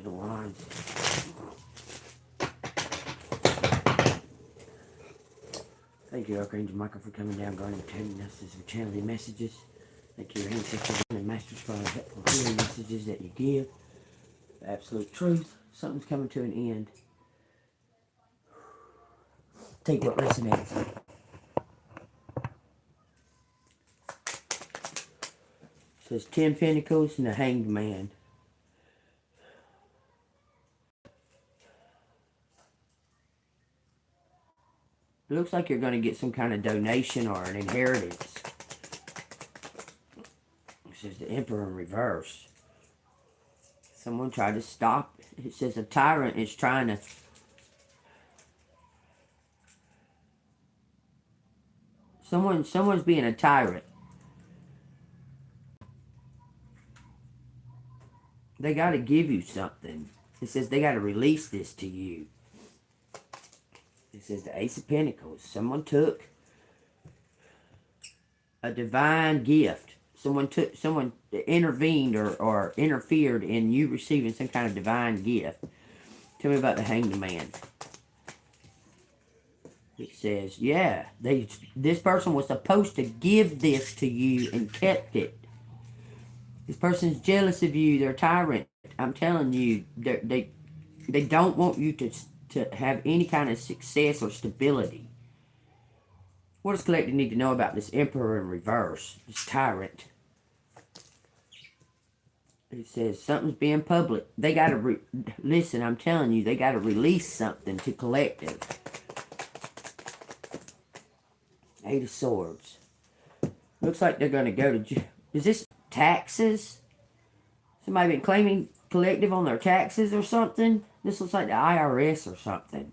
of Wands. Thank you, Archangel Michael, for coming down, guarding, protecting us as we channel the messages. Thank you, ancestors and masters, for all the helpful healing messages that you give. The absolute truth. Something's coming to an end. Take what resonates. It says 10 Pentacles and the Hanged Man. It looks like you're going to get some kind of donation or an inheritance. It says the Emperor in reverse. Someone tried to stop. It says a tyrant is trying to... Someone's being a tyrant. They got to give you something. It says they got to release this to you. It says the Ace of Pentacles. Someone took a divine gift. Someone intervened or interfered in you receiving some kind of divine gift. Tell me about the Hanged Man. It says, yeah, this person was supposed to give this to you and kept it. This person's jealous of you. They're a tyrant. I'm telling you, they don't want you to have any kind of success or stability. What does collective need to know about this Emperor in reverse, this tyrant? It says something's being public. They got to listen. I'm telling you, they got to release something to collective. Eight of Swords. Looks like they're going to go to... Is this taxes? Somebody been claiming collective on their taxes or something? This looks like the IRS or something.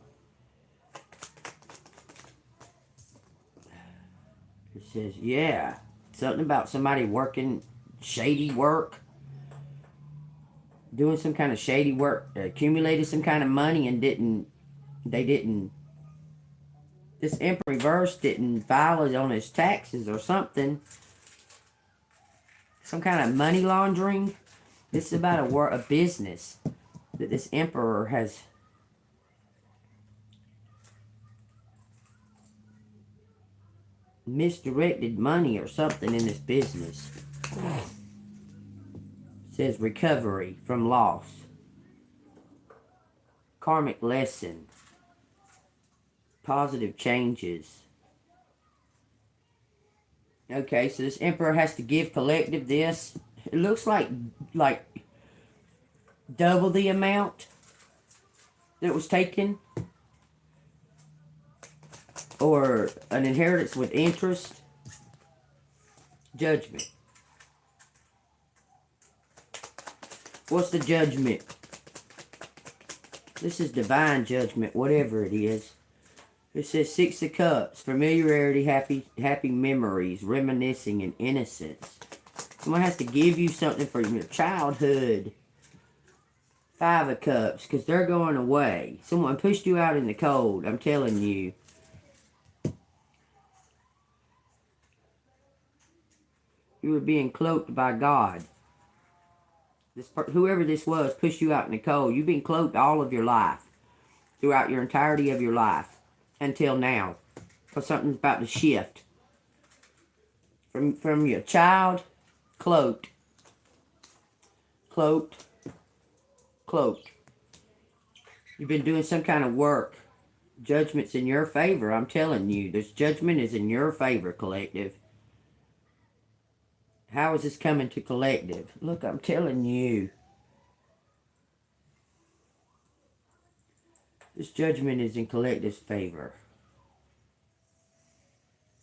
It says, yeah. Something about somebody working shady work. Doing some kind of shady work. Accumulated some kind of money and they didn't. This Emperor reverse didn't file it on his taxes or something. Some kind of money laundering. This is about a business that this Emperor has misdirected money or something in this business. It says recovery from loss. Karmic lesson. Positive changes. Okay, so this Emperor has to give collective this. It looks like double the amount that was taken. Or an inheritance with interest. Judgment. What's the judgment? This is divine judgment, whatever it is. It says 6 of Cups, familiarity, happy memories, reminiscing, and innocence. Someone has to give you something from your childhood. 5 of Cups, because they're going away. Someone pushed you out in the cold, I'm telling you. You were being cloaked by God. Whoever this was pushed you out in the cold. You've been cloaked all of your life. Throughout your entirety of your life. Until now. Because something's about to shift. From your child, cloaked. Cloaked. Cloaked. You've been doing some kind of work. Judgment's in your favor, I'm telling you. This judgment is in your favor, collective. How is this coming to collective? Look, I'm telling you. This judgment is in collective's favor.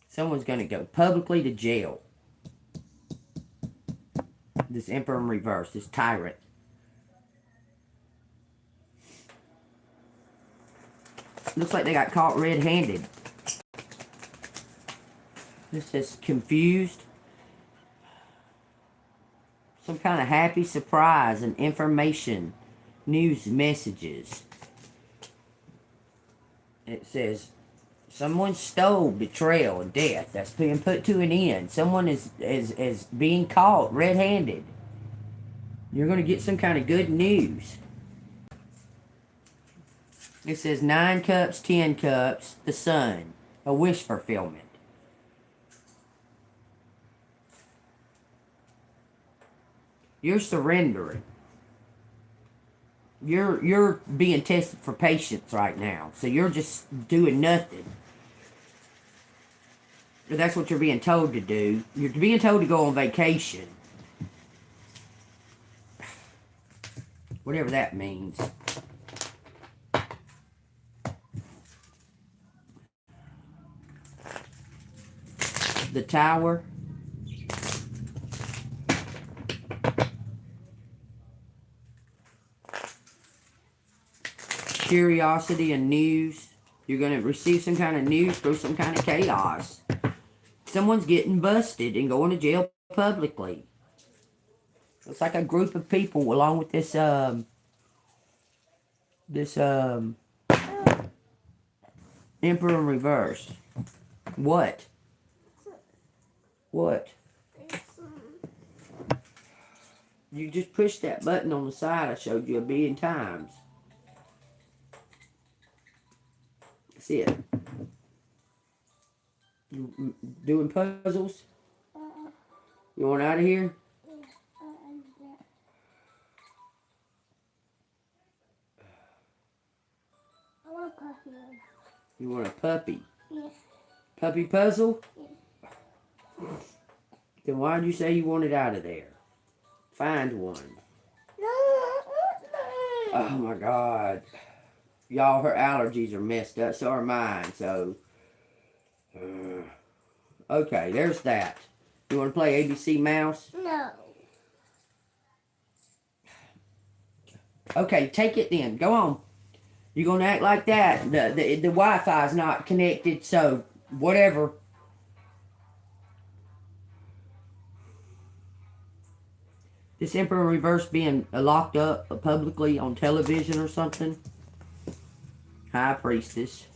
Someone's going to go publicly to jail. This Emperor in reverse, this tyrant. Looks like they got caught red-handed. This says confused. Some kind of happy surprise and information. News messages. It says, someone stole betrayal and death. That's being put to an end. Someone is being caught red-handed. You're going to get some kind of good news. It says 9 cups, 10 cups, the sun, a wish fulfillment. You're surrendering. You're being tested for patience right now. So you're just doing nothing. That's what you're being told to do. You're being told to go on vacation. Whatever that means. The Tower. Curiosity and news. You're going to receive some kind of news through some kind of chaos. Someone's getting busted and going to jail publicly. It's like a group of people along with this Emperor in reverse. What? What? You just push that button on the side I showed you a billion times. See it? You doing puzzles? You want out of here? I want a puppy. You want a puppy? Yeah. Puppy puzzle? Yeah. Then why did you say you wanted out of there? Find one. No. Oh my God. Y'all, her allergies are messed up. So are mine. So, okay, there's that. You want to play ABC Mouse? No. Okay, take it then. Go on. You're going to act like that. The Wi-Fi is not connected, so whatever. This Emperor in reverse being locked up publicly on television or something. High Priestess.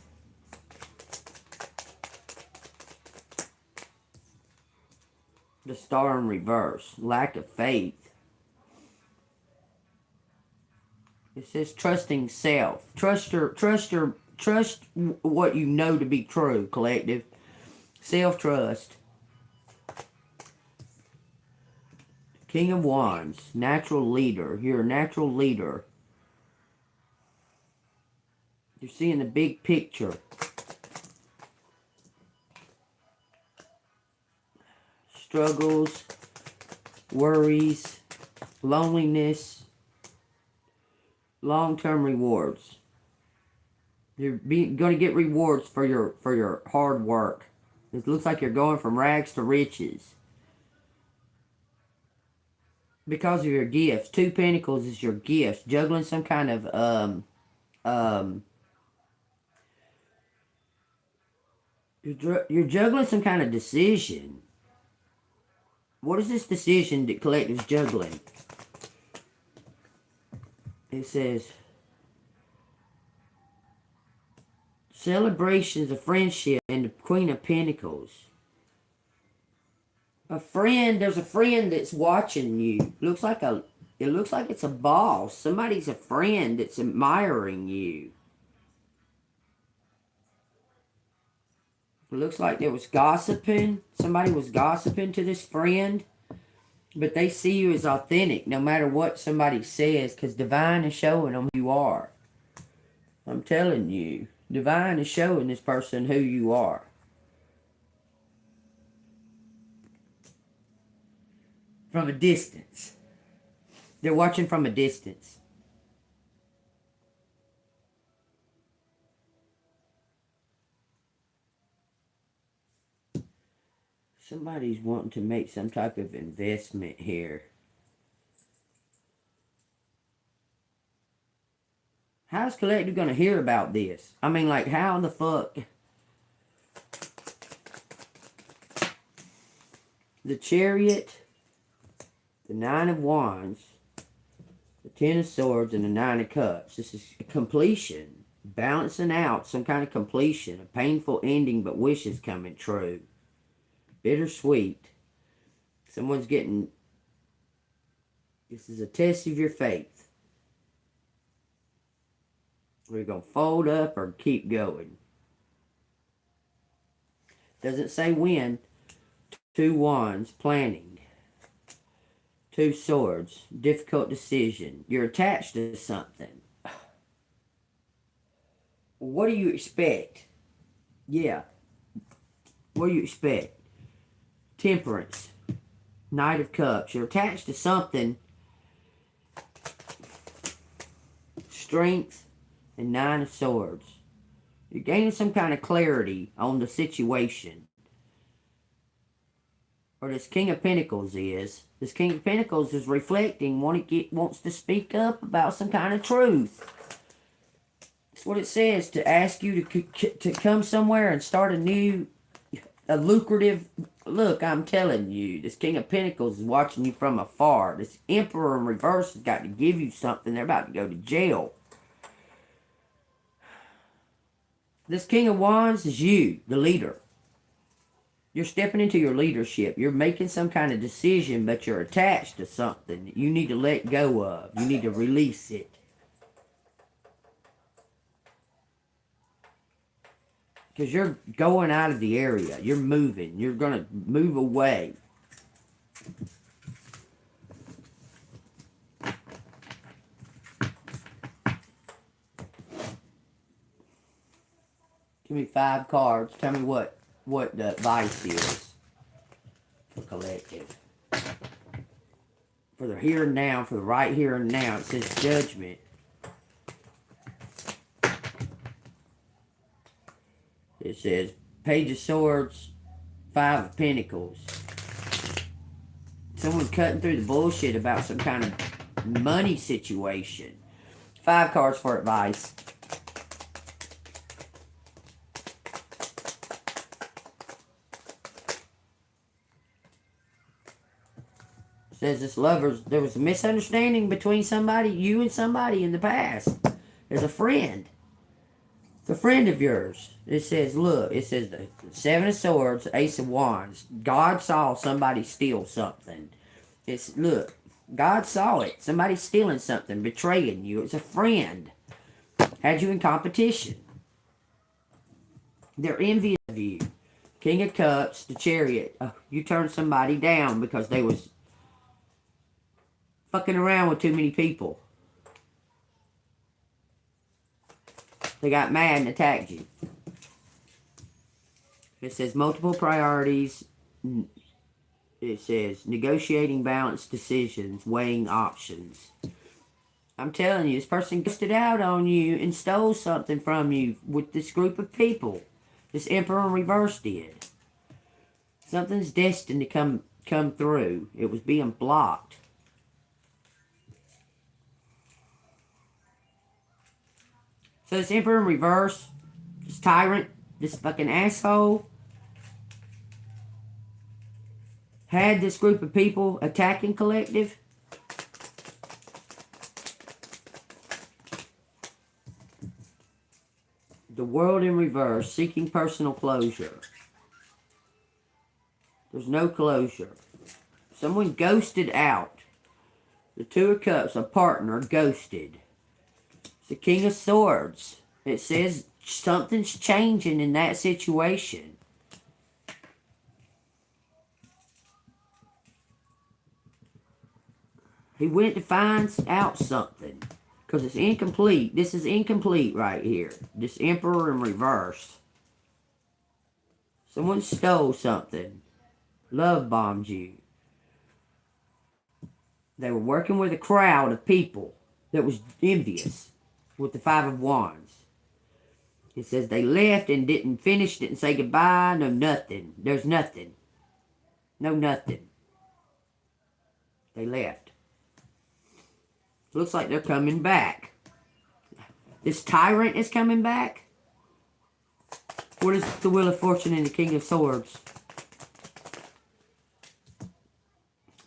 The Star in reverse. Lack of faith. It says trusting self. Trust what you know to be true, collective. Self-trust. King of Wands. Natural leader. You're a natural leader. You're seeing the big picture. Struggles. Worries. Loneliness. Long-term rewards. You're going to get rewards for your hard work. It looks like you're going from rags to riches. Because of your gifts. 2 Pentacles is your gifts. Juggling some kind of you're juggling some kind of decision. What is this decision that collective's juggling? It says celebrations of friendship and the Queen of Pentacles. A friend, there's a friend that's watching you. It looks like it's a boss. Somebody's a friend that's admiring you. It looks like there was gossiping. Somebody was gossiping to this friend. But they see you as authentic no matter what somebody says, because Divine is showing them who you are. I'm telling you. Divine is showing this person who you are. From a distance. They're watching from a distance. Somebody's wanting to make some type of investment here. How's Collective going to hear about this? I mean, like, how the fuck? The Chariot, the 9 of Wands, the 10 of Swords, and the 9 of Cups. This is completion. Balancing out some kind of completion. A painful ending, but wishes coming true. Bittersweet. Someone's getting... This is a test of your faith. We're going to fold up or keep going. Doesn't say when. 2 wands, planning. 2 swords, difficult decision. You're attached to something. What do you expect? Yeah. What do you expect? Temperance. Knight of Cups. You're attached to something. Strength and 9 of Swords. You're gaining some kind of clarity on the situation. Or this King of Pentacles is. This King of Pentacles is reflecting, wants to speak up about some kind of truth. That's what it says, to ask you to come somewhere and start a lucrative. Look, I'm telling you, this King of Pentacles is watching you from afar. This Emperor in reverse has got to give you something. They're about to go to jail. This King of Wands is you, the leader. You're stepping into your leadership. You're making some kind of decision, but you're attached to something that you need to let go of. You need to release it. Because you're going out of the area. You're moving. You're going to move away. Give me 5 cards. Tell me what the advice is for collective. For the here and now, for the right here and now, it says judgment. It says Page of Swords, 5 of Pentacles. Someone cutting through the bullshit about some kind of money situation. 5 cards for advice. Says this there was a misunderstanding between you and somebody in the past. There's a friend. It's a friend of yours. It says, look, it says the 7 of Swords, Ace of Wands. God saw somebody steal something. Look, God saw it. Somebody stealing something, betraying you. It's a friend. Had you in competition. They're envious of you. King of Cups, the Chariot. You turned somebody down because they was fucking around with too many people. They got mad and attacked you. It says multiple priorities. It says negotiating balanced decisions, weighing options. I'm telling you, this person ghosted out on you and stole something from you with this group of people. This Emperor in reverse did. Something's destined to come through. It was being blocked. So this Emperor in reverse, this tyrant, this fucking asshole, had this group of people attacking collective. The World in reverse, seeking personal closure. There's no closure. Someone ghosted out. The 2 of Cups, a partner, ghosted. The King of Swords. It says something's changing in that situation. He went to find out something. Because it's incomplete. This is incomplete right here. This Emperor in reverse. Someone stole something. Love bombed you. They were working with a crowd of people that was envious. With the 5 of Wands. It says they left and didn't say goodbye. No nothing. There's nothing. No nothing. They left. Looks like they're coming back. This tyrant is coming back. What is the Wheel of Fortune and the King of Swords?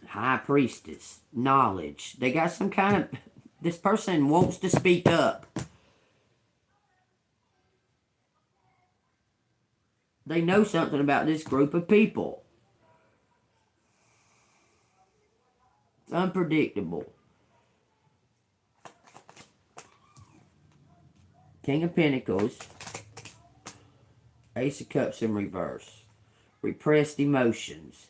High Priestess. Knowledge. They got some kind of... This person wants to speak up. They know something about this group of people. It's unpredictable. King of Pentacles. Ace of Cups in reverse. Repressed emotions.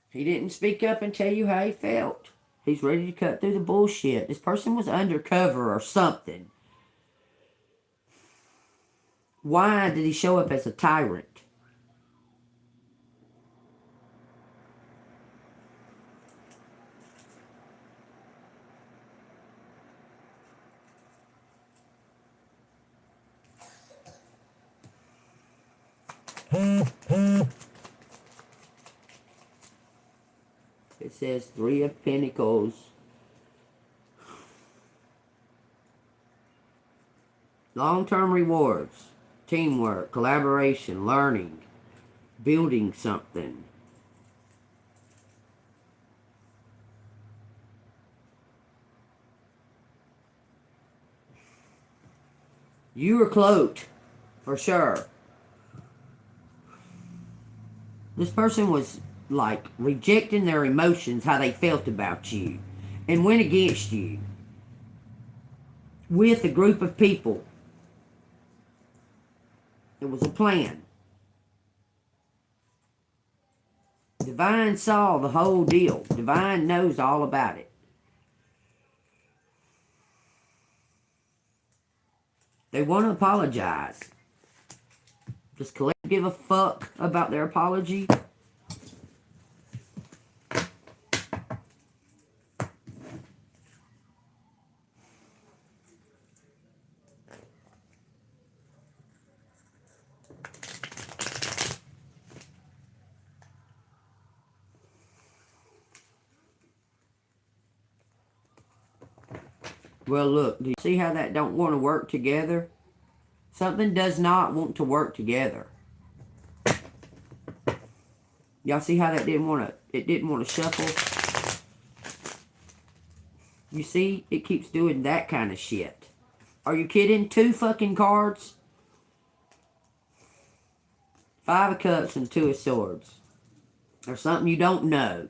He didn't speak up and tell you how he felt. He's ready to cut through the bullshit. This person was undercover or something. Why did he show up as a tyrant? It says 3 of Pentacles. Long-term rewards. Teamwork, collaboration, learning, building something. You were cloaked, for sure. This person was like rejecting their emotions, how they felt about you, and went against you with a group of people. It was a plan. Divine saw the whole deal. Divine knows all about it. They want to apologize. Does Collective give a fuck about their apology? Well, look, do you see how that don't want to work together? Something does not want to work together. Y'all see how that didn't want to shuffle? You see, it keeps doing that kind of shit. Are you kidding? 2 fucking cards? 5 of Cups and 2 of Swords. There's something you don't know.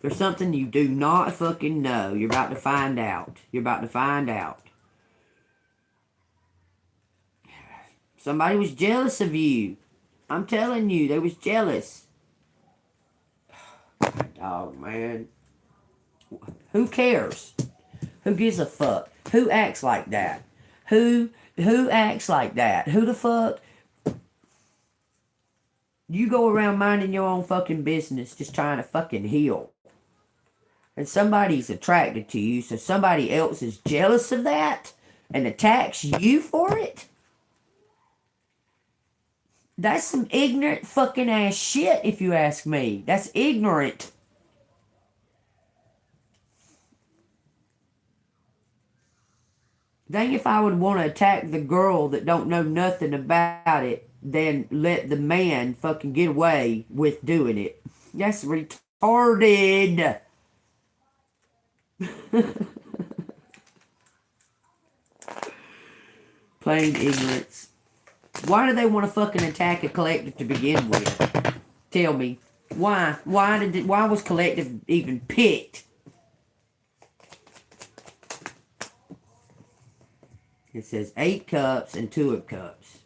There's something you do not fucking know. You're about to find out. You're about to find out. Somebody was jealous of you. I'm telling you, they was jealous. Dog, man. Who cares? Who gives a fuck? Who acts like that? Who acts like that? Who the fuck? You go around minding your own fucking business, just trying to fucking heal. And somebody's attracted to you, so somebody else is jealous of that and attacks you for it? That's some ignorant fucking ass shit, if you ask me. That's ignorant. Dang if I would want to attack the girl that don't know nothing about it, then let the man fucking get away with doing it. That's retarded. Plain ignorance. Why do they want to fucking attack a collective to begin with? Tell me. Why? Why was collective even picked? It says 8 cups and 2 of cups.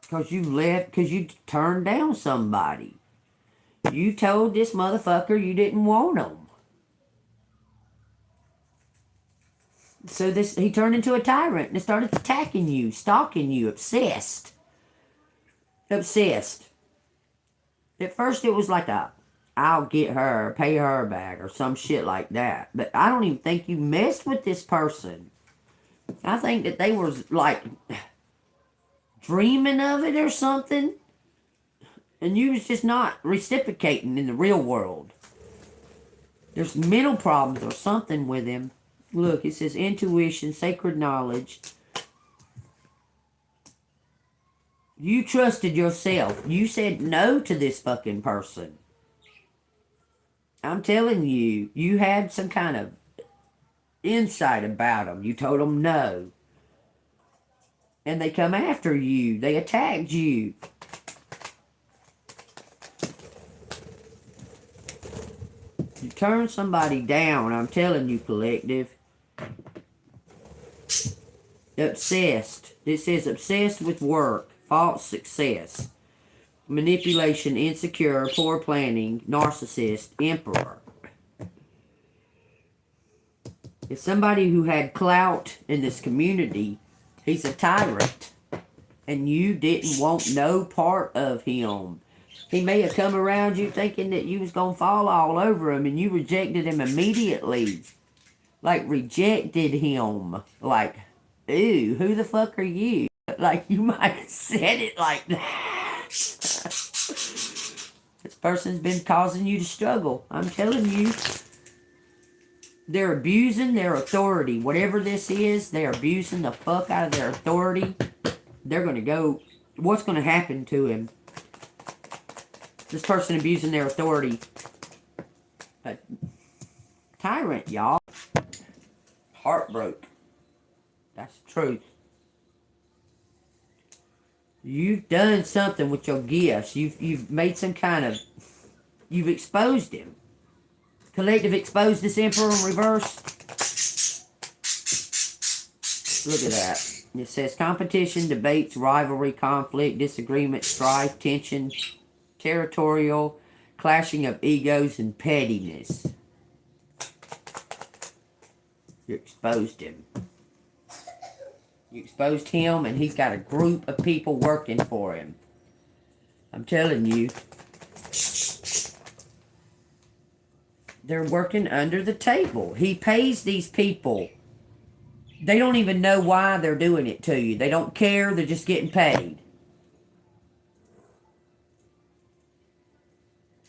Because you left, because you turned down somebody. You told this motherfucker you didn't want him. So he turned into a tyrant and started attacking you, stalking you, obsessed. Obsessed. At first it was like I'll get her, pay her back, or some shit like that. But I don't even think you messed with this person. I think that they were like dreaming of it or something. And you was just not reciprocating in the real world. There's mental problems or something with him. Look, it says intuition, sacred knowledge. You trusted yourself. You said no to this fucking person. I'm telling you, you had some kind of insight about them. You told them no. And they come after you. They attacked you. You turn somebody down, I'm telling you, collective. Obsessed. It says obsessed with work, false success, manipulation, insecure, poor planning, narcissist, emperor. It's somebody who had clout in this community. He's a tyrant. And you didn't want no part of him. He may have come around you thinking that you was going to fall all over him, and you rejected him immediately. Like, rejected him. Like, ooh, who the fuck are you? Like, you might have said it like that. This person's been causing you to struggle. I'm telling you. They're abusing their authority. Whatever this is, they're abusing the fuck out of their authority. They're going to go... What's going to happen to him? This person abusing their authority. A tyrant, y'all. Heartbroken. That's the truth. You've done something with your gifts. You've made some kind of... You've exposed him. Collective exposed this emperor in reverse. Look at that. It says competition, debates, rivalry, conflict, disagreement, strife, tension, territorial, clashing of egos, and pettiness. You exposed him. You exposed him, and he's got a group of people working for him. I'm telling you. They're working under the table. He pays these people. They don't even know why they're doing it to you. They don't care. They're just getting paid.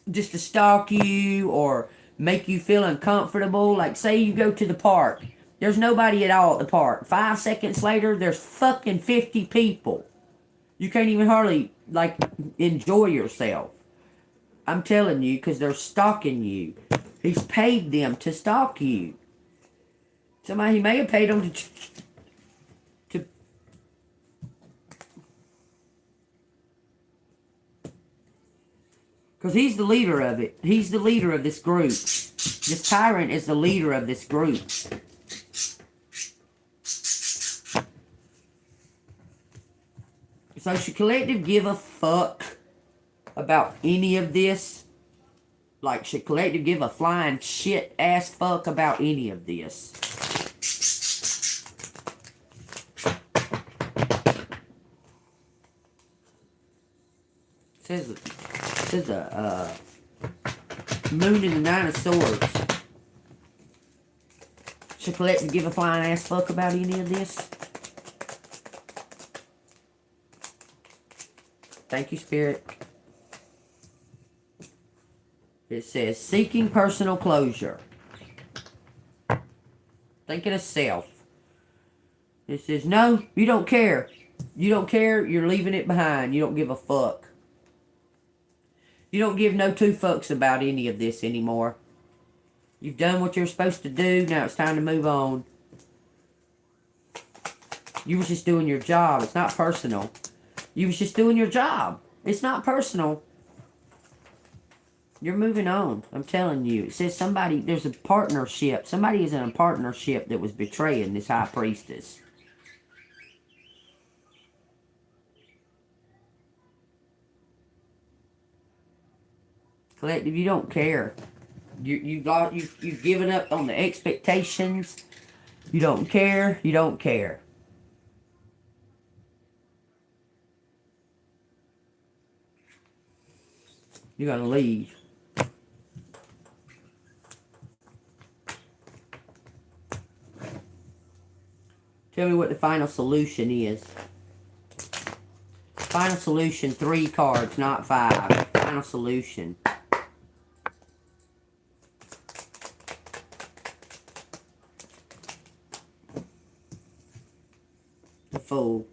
Just to stalk you or make you feel uncomfortable. Like, say you go to the park. There's nobody at all at the park. 5 seconds later, there's fucking 50 people. You can't even hardly, like, enjoy yourself. I'm telling you, because they're stalking you. He's paid them to stalk you. Somebody, he may have paid them to because he's the leader of it. He's the leader of this group. This tyrant is the leader of this group. So should collective give a fuck about any of this? Like, should collective give a flying shit ass fuck about any of this? It says a moon and the 9 of swords. Should collective give a flying ass fuck about any of this? Thank you, Spirit. It says, seeking personal closure. Thinking of self. It says, no, you don't care. You don't care, you're leaving it behind. You don't give a fuck. You don't give no two fucks about any of this anymore. You've done what you're supposed to do, now it's time to move on. You was just doing your job, it's not personal. You was just doing your job. It's not personal. You're moving on. I'm telling you. It says somebody, there's a partnership. Somebody is in a partnership that was betraying this high priestess. Collective, you don't care. You've given up on the expectations. You don't care. You don't care. You're gonna leave. Tell me what the final solution is. Final solution, 3 cards, not 5. Final solution. The Fool.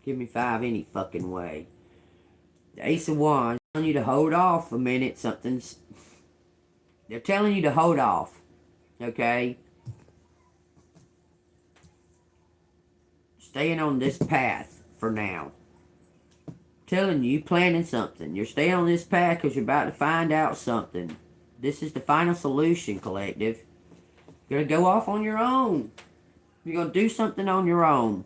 Give me 5 any fucking way. The Ace of Wands. Telling you to hold off a minute. Something's... They're telling you to hold off. Okay? Staying on this path for now. Telling you, planning something. You're staying on this path because you're about to find out something. This is the final solution, collective. You're going to go off on your own. You're going to do something on your own.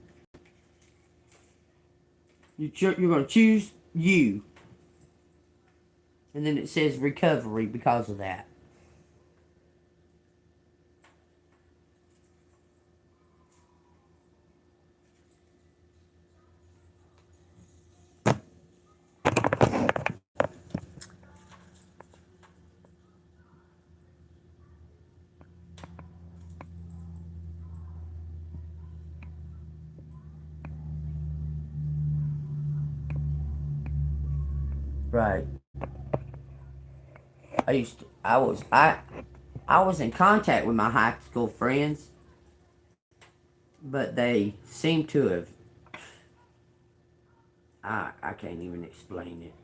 You're going to choose you. And then it says recovery because of that. Right. I was in contact with my high school friends, but they seem to have, I can't even explain it.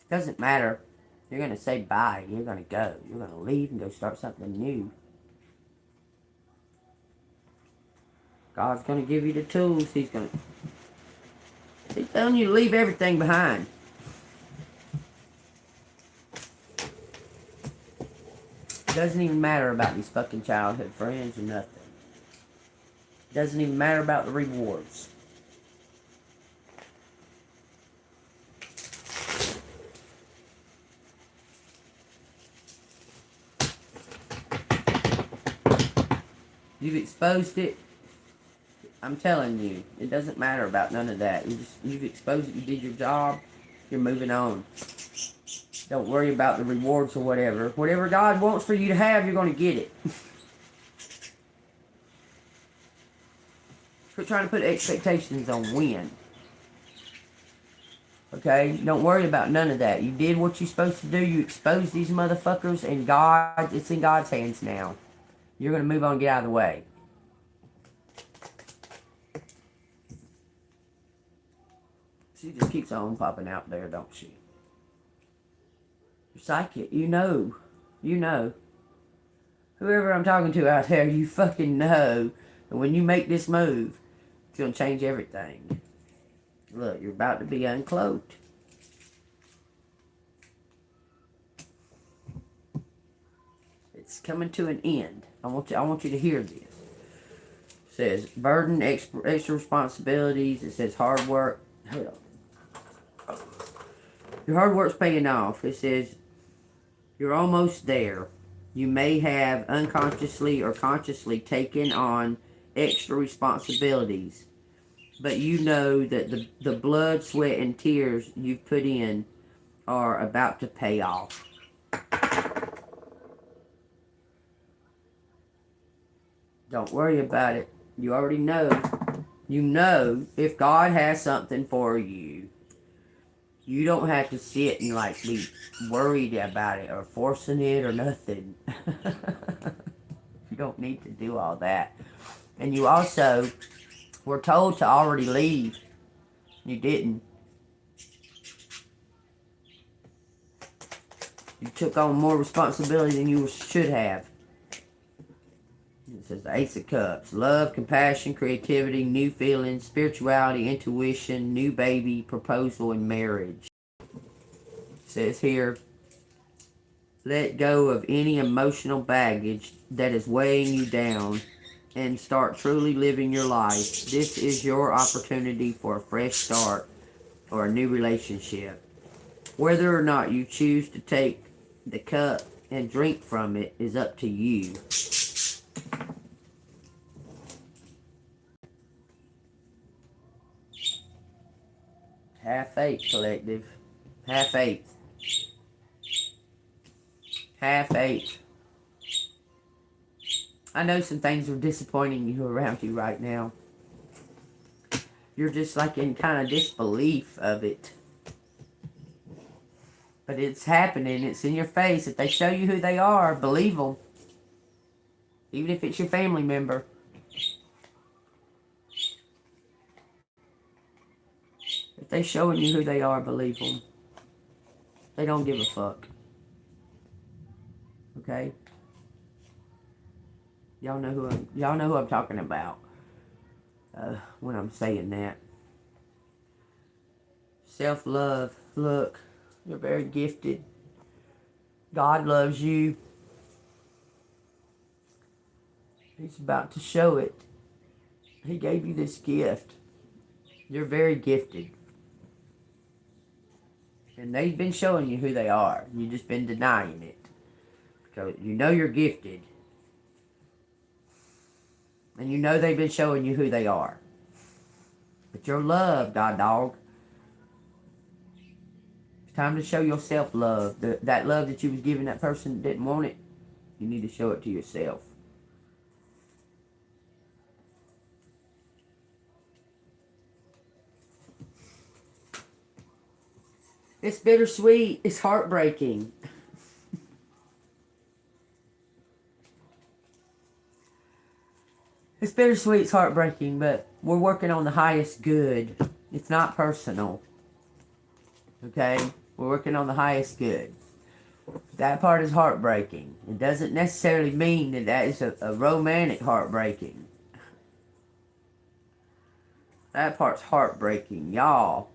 Doesn't matter. You're going to say bye. You're going to go. You're going to leave and go start something new. God's going to give you the tools. He's telling you to leave everything behind. It doesn't even matter about these fucking childhood friends or nothing. It doesn't even matter about the rewards. You've exposed it. I'm telling you, it doesn't matter about none of that. You've exposed it. You did your job. You're moving on. Don't worry about the rewards or whatever. Whatever God wants for you to have, you're going to get it. Quit trying to put expectations on when. Okay? Don't worry about none of that. You did what you're supposed to do. You exposed these motherfuckers, and God, it's in God's hands now. You're going to move on and get out of the way. She just keeps on popping out there, don't she? You're psychic. You know. You know. Whoever I'm talking to out there, you fucking know that when you make this move, it's going to change everything. Look, you're about to be uncloaked. It's coming to an end. I want you to hear this. It says burden, extra responsibilities. It says hard work. Hold on. Your hard work's paying off. It says you're almost there. You may have unconsciously or consciously taken on extra responsibilities, but you know that the blood, sweat, and tears you've put in are about to pay off. Don't worry about it. You already know. You know if God has something for you, you don't have to sit and like be worried about it or forcing it or nothing. You don't need to do all that. And you also were told to already leave. You didn't. You took on more responsibility than you should have. It says the Ace of Cups. Love, compassion, creativity, new feelings, spirituality, intuition, new baby, proposal, and marriage. It says here, let go of any emotional baggage that is weighing you down and start truly living your life. This is your opportunity for a fresh start or a new relationship. Whether or not you choose to take the cup and drink from it is up to you. Have faith, collective. Have faith. Have faith. I know some things are disappointing you around you right now. You're just like in kind of disbelief of it. But it's happening. It's in your face. If they show you who they are, believe them. Even if it's your family member. If they showing you who they are, believe them. They don't give a fuck. Okay? Y'all know who I'm talking about when I'm saying that. Self-love. Look, you're very gifted. God loves you. He's about to show it. He gave you this gift. You're very gifted. And they've been showing you who they are. You've just been denying it. Because you know you're gifted. And you know they've been showing you who they are. But you're loved, God dog. It's time to show yourself love. That love that you was giving that person that didn't want it, you need to show it to yourself. It's bittersweet. It's heartbreaking. It's bittersweet. It's heartbreaking, but we're working on the highest good. It's not personal. Okay? We're working on the highest good. That part is heartbreaking. It doesn't necessarily mean that that is a romantic heartbreaking. That part's heartbreaking, y'all.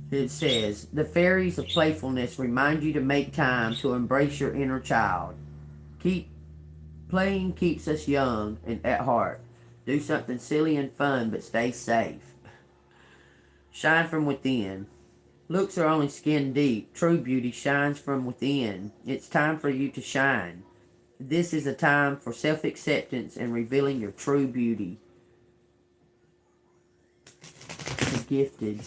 It says, the fairies of playfulness remind you to make time to embrace your inner child. Playing keeps us young and at heart. Do something silly and fun, but stay safe. Shine from within. Looks are only skin deep. True beauty shines from within. It's time for you to shine. This is a time for self-acceptance and revealing your true beauty. You're gifted.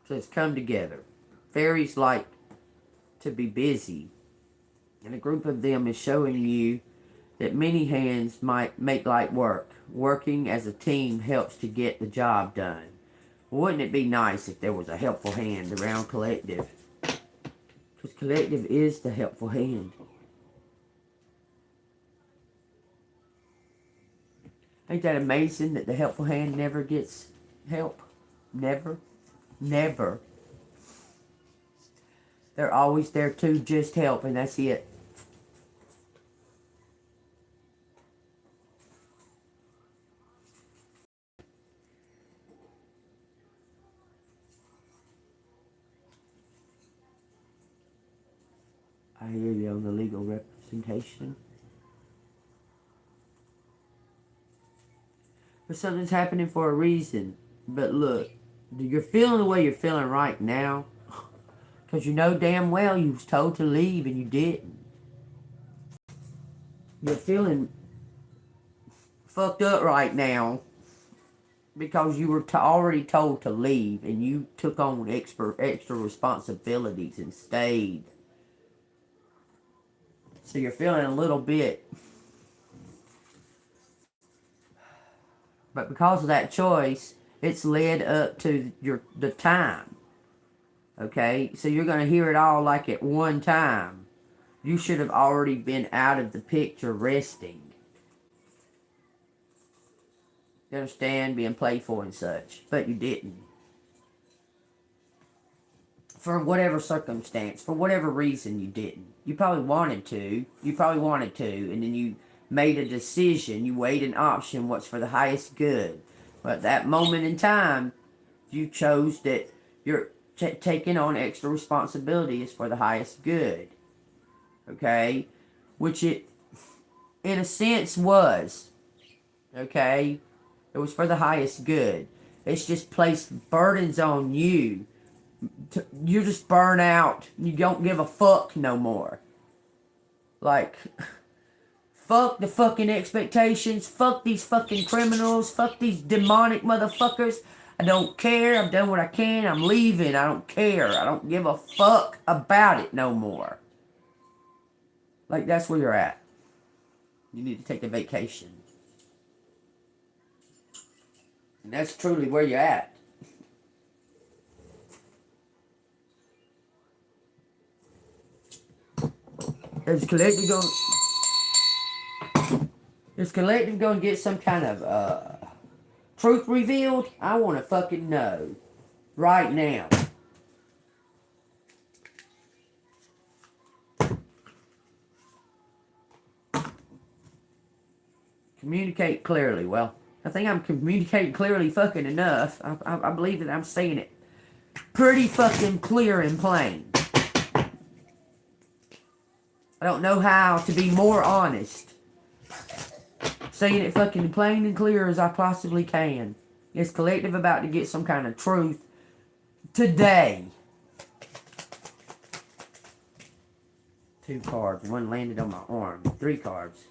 Says come together. Fairies like to be busy. And a group of them is showing you that many hands might make light work. Working as a team helps to get the job done. Wouldn't it be nice if there was a helpful hand around collective? Because collective is the helpful hand. Ain't that amazing that the helpful hand never gets help? Never. Never. They're always there to just help, and that's it. I hear you on the legal representation. But something's happening for a reason. But look, you're feeling the way you're feeling right now because you know damn well you was told to leave and you didn't. You're feeling fucked up right now because you were already told to leave and you took on extra responsibilities and stayed. So you're feeling a little bit. But because of that choice, it's led up to the time. Okay? So you're going to hear it all like at one time. You should have already been out of the picture resting. You understand? Being playful and such. But you didn't. For whatever circumstance, for whatever reason you didn't. You probably wanted to. And then you made a decision. You weighed an option. What's for the highest good. But at that moment in time, you chose that you're taking on extra responsibility is for the highest good. Okay? Which it, in a sense, was. Okay? It was for the highest good. It's just placed burdens on you. You just burn out. You don't give a fuck no more. Like, fuck the fucking expectations. Fuck these fucking criminals. Fuck these demonic motherfuckers. I don't care. I've done what I can. I'm leaving. I don't care. I don't give a fuck about it no more. Like, that's where you're at. You need to take a vacation. And that's truly where you're at. There's collective going. Is collective going to get some kind of truth revealed? I want to fucking know. Right now. Communicate clearly. Well, I think I'm communicating clearly fucking enough. I believe that I'm saying it pretty fucking clear and plain. I don't know how to be more honest. Saying it fucking plain and clear as I possibly can. Is collective about to get some kind of truth today? 2 cards. 1 landed on my arm. 3 cards.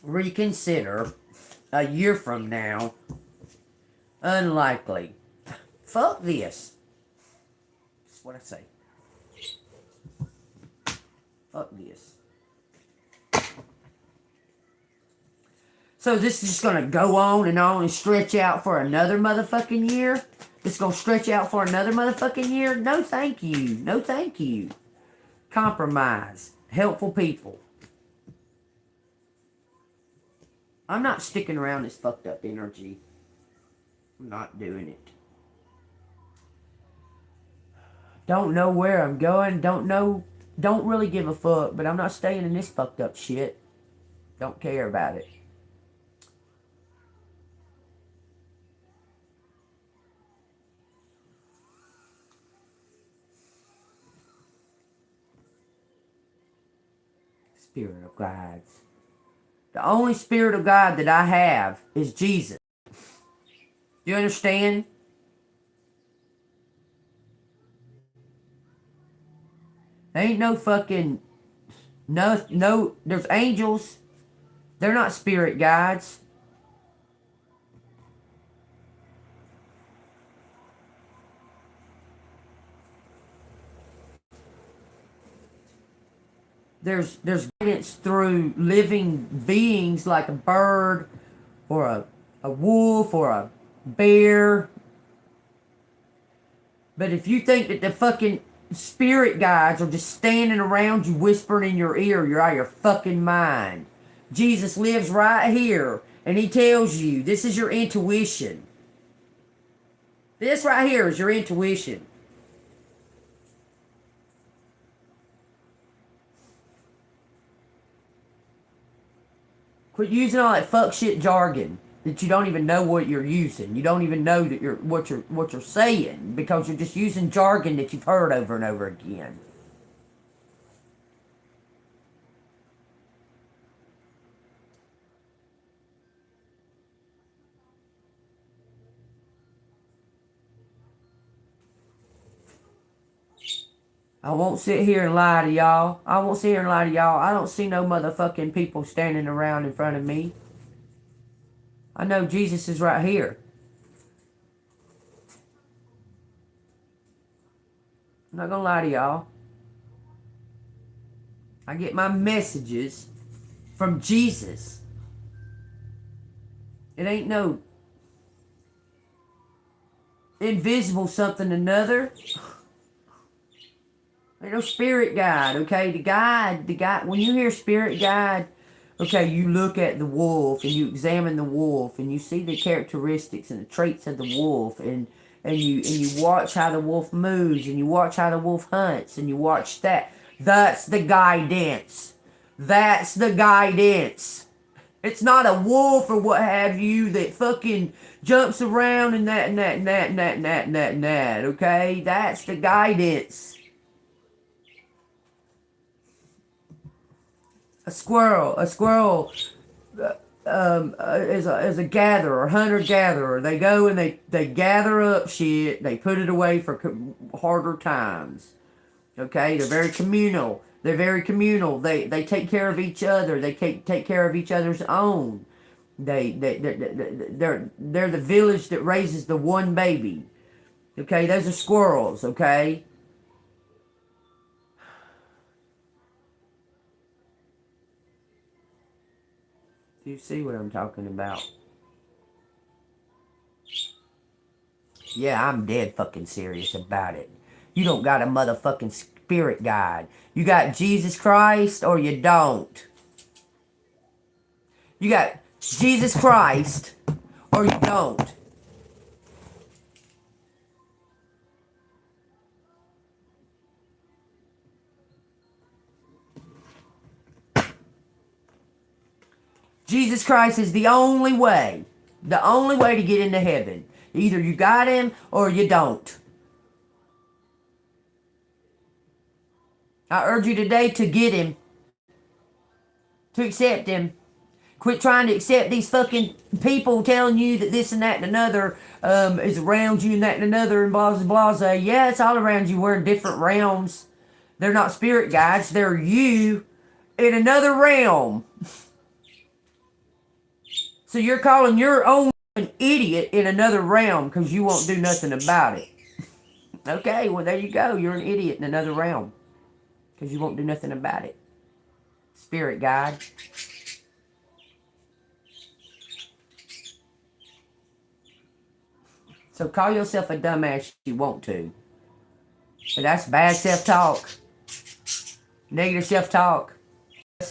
Reconsider. A year from now. Unlikely. Fuck this. That's what I say. Fuck this. So this is just gonna go on and stretch out for another motherfucking year? It's gonna stretch out for another motherfucking year? No thank you. No thank you. Compromise. Helpful people. I'm not sticking around this fucked up energy. I'm not doing it. Don't know where I'm going. Don't really give a fuck. But I'm not staying in this fucked up shit. Don't care about it. Spirit of guides. The only spirit of God that I have is Jesus. You understand? There ain't no fucking... No, there's angels. They're not spirit guides. There's guidance through living beings like a bird or a wolf or a bear. But if you think that the fucking spirit guides are just standing around you whispering in your ear, you're out of your fucking mind. Jesus lives right here and he tells you this is your intuition. This right here is your intuition. Quit using all that fuck shit jargon that you don't even know what you're using. You don't even know that what you're saying because you're just using jargon that you've heard over and over again. I won't sit here and lie to y'all. I don't see no motherfucking people standing around in front of me. I know Jesus is right here. I'm not gonna lie to y'all. I get my messages from Jesus. It ain't no invisible something another. Ain't no spirit guide, okay? The guide, when you hear spirit guide, okay, you look at the wolf and you examine the wolf and you see the characteristics and the traits of the wolf and you watch how the wolf moves and you watch how the wolf hunts and you watch that. That's the guidance. That's the guidance. It's not a wolf or what have you that fucking jumps around and that, okay? That's the guidance. A squirrel is a gatherer, hunter-gatherer. They go and they gather up shit. They put it away for harder times. Okay, they're very communal. They take care of each other. They take care of each other's own. They're the village that raises the one baby. Okay, those are squirrels. Okay. Do you see what I'm talking about? Yeah, I'm dead fucking serious about it. You don't got a motherfucking spirit guide. You got Jesus Christ or you don't. You got Jesus Christ, or you don't. Jesus Christ is the only way. The only way to get into heaven. Either you got him or you don't. I urge you today to get him. To accept him. Quit trying to accept these fucking people telling you that this and that and another is around you and that and another and blah, blah, blah. Yeah, it's all around you. We're in different realms. They're not spirit guides. They're you in another realm. So you're calling your own an idiot in another realm because you won't do nothing about it. Okay, well, there you go. You're an idiot in another realm because you won't do nothing about it. Spirit guide. So call yourself a dumbass if you want to. But that's bad self-talk. Negative self-talk.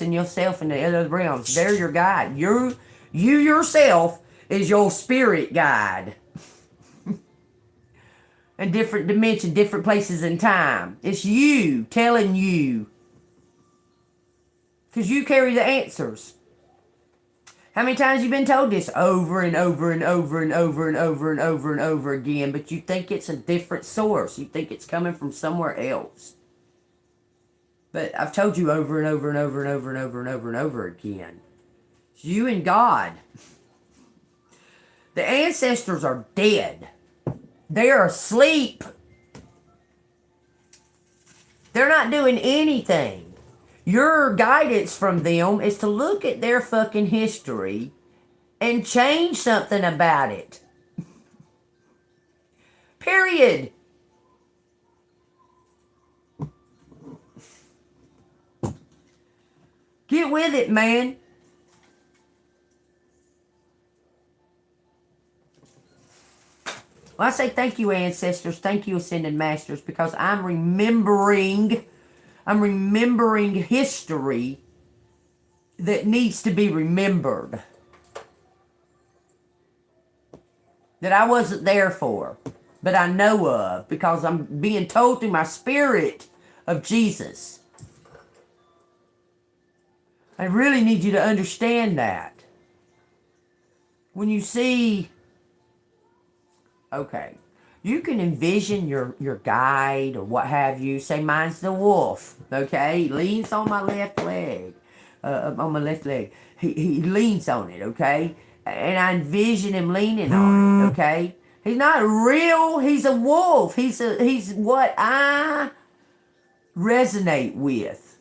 And yourself in the other realms. They're your guide. You yourself is your spirit guide. In different dimensions, different places in time. It's you telling you. Because you carry the answers. How many times have you been told this over and over and over and over and over and over and over again, but you think it's a different source. You think it's coming from somewhere else. But I've told you over and over and over and over and over and over and over again. It's you and God. The ancestors are dead. They are asleep. They're not doing anything. Your guidance from them is to look at their fucking history and change something about it. Period. Get with it, man. Well, I say thank you, ancestors. Thank you, ascended masters, because I'm remembering history that needs to be remembered. That I wasn't there for, but I know of, because I'm being told through my spirit of Jesus. I really need you to understand that. When you see, okay, you can envision your guide or what have you. Say, mine's the wolf, okay? He leans on my left leg, on my left leg. He leans on it, okay? And I envision him leaning on it, okay? He's not real. He's a wolf. He's what I resonate with.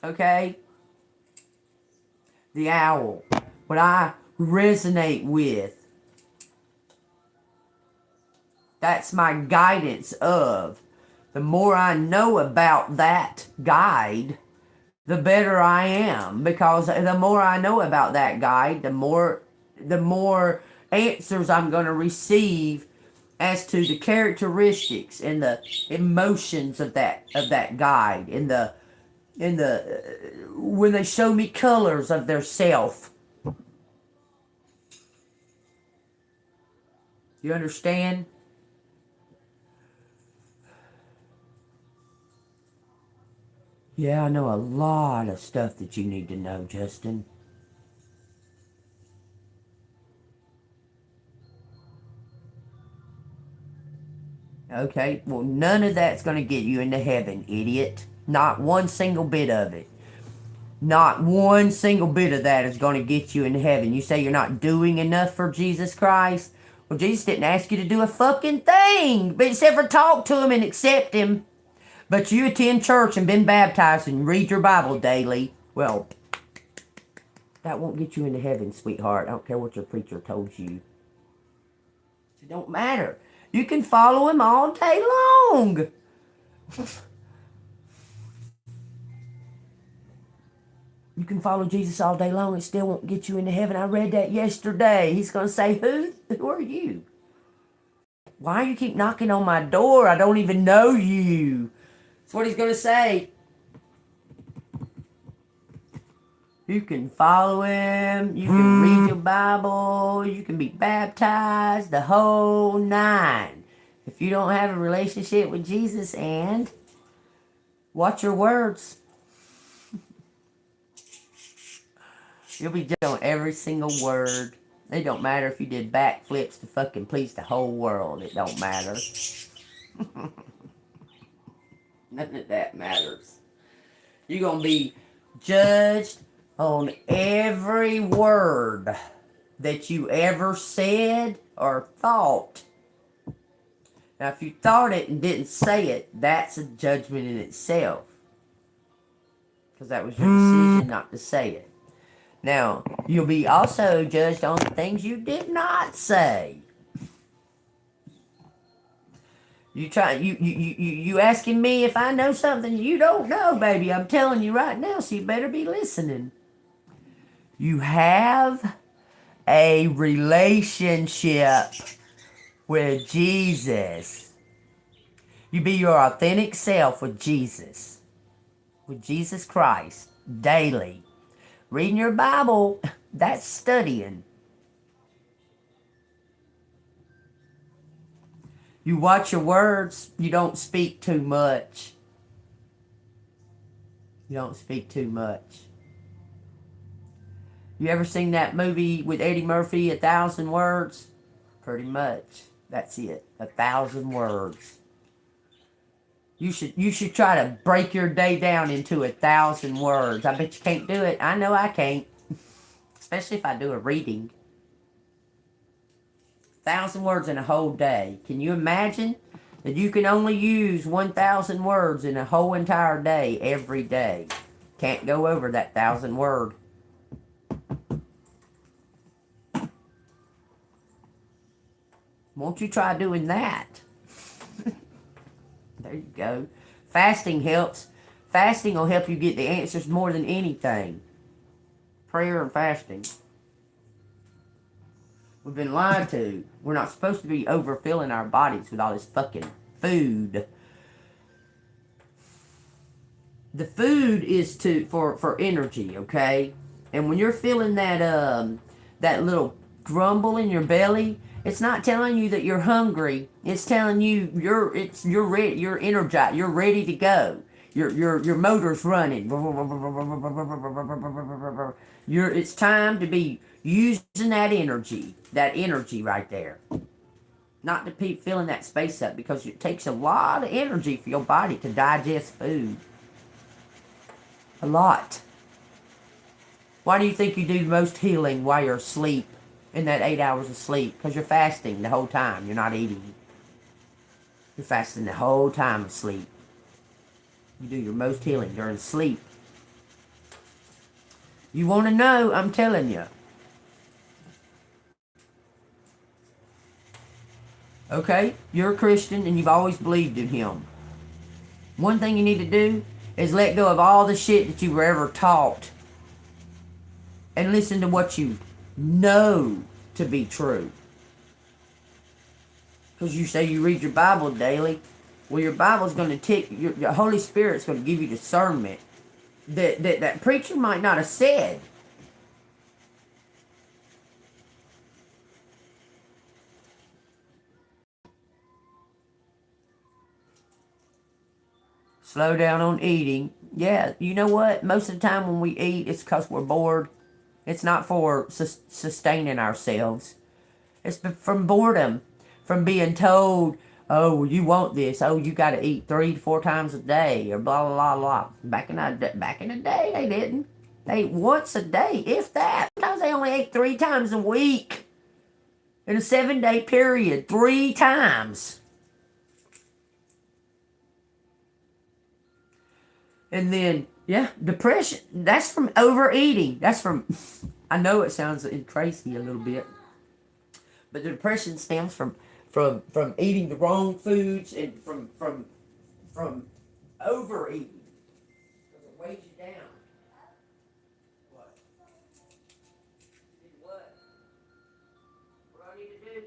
Okay? The owl. What I resonate with. That's my guidance of. The more I know about that guide, the better I am. Because the more I know about that guide, the more answers I'm going to receive as to the characteristics and the emotions of that guide, and when they show me colors of their self. You understand? Yeah, I know a lot of stuff that you need to know, Justin. Okay, well, none of that's going to get you into heaven, idiot. Not one single bit of it. Not one single bit of that is going to get you into heaven. You say you're not doing enough for Jesus Christ? Well, Jesus didn't ask you to do a fucking thing, but except for talk to him and accept him. But you attend church and been baptized and read your Bible daily. Well, that won't get you into heaven, sweetheart. I don't care what your preacher told you. It don't matter. You can follow him all day long. You can follow Jesus all day long. It still won't get you into heaven. I read that yesterday. He's going to say, Who are you? Why do you keep knocking on my door? I don't even know you. That's what he's going to say. You can follow him. You can read your Bible. You can be baptized. The whole nine. If you don't have a relationship with Jesus, and watch your words. You'll be judged on every single word. It don't matter if you did backflips to fucking please the whole world. It don't matter. None of that matters. You're going to be judged on every word that you ever said or thought. Now, if you thought it and didn't say it, that's a judgment in itself. Because that was your decision not to say it. Now, you'll be also judged on the things you did not say. You asking me if I know something you don't know, baby. I'm telling you right now, so you better be listening. You have a relationship with Jesus. You be your authentic self with Jesus Christ, daily. Reading your Bible, that's studying. You watch your words, you don't speak too much. You don't speak too much. You ever seen that movie with Eddie Murphy, 1,000 Words? Pretty much. That's it. 1,000 words. You should try to break your day down into 1,000 words. I bet you can't do it. I know I can't. Especially if I do a reading. 1,000 words in a whole day. Can you imagine that you can only use 1,000 words in a whole entire day, every day? Can't go over that 1,000 word. Won't you try doing that? There you go. Fasting helps. Fasting will help you get the answers more than anything. Prayer and fasting. We've been lied to. We're not supposed to be overfilling our bodies with all this fucking food. The food is for energy, okay? And when you're feeling that little grumble in your belly, it's not telling you that you're hungry. It's telling you you're ready, you're energized, you're ready to go. Your motor's running. It's time to be using that energy right there. Not to be filling that space up, because it takes a lot of energy for your body to digest food. A lot. Why do you think you do most healing while you're asleep, in that 8 hours of sleep? Because you're fasting the whole time. You're not eating. You're fasting the whole time of sleep. You do your most healing during sleep. You want to know? I'm telling you. Okay? You're a Christian and you've always believed in him. One thing you need to do is let go of all the shit that you were ever taught. And listen to what you know to be true. Because you say you read your Bible daily. Well, your Bible's going to your Holy Spirit's going to give you discernment that preacher might not have said. Slow down on eating. Yeah, you know what? Most of the time when we eat, it's because we're bored. It's not for sustaining ourselves. It's from boredom. From being told, oh, well, you want this. Oh, you got to eat 3 to 4 times a day, or blah, blah, blah, blah. Back in the day, they didn't. They ate once a day, if that. Sometimes they only ate 3 times a week. In a 7-day period, 3 times. And then, yeah, depression. That's from overeating. That's from, I know it sounds crazy a little bit. But the depression stems from eating the wrong foods and from overeating. Because it weighs you down. What? What? What do I need to do?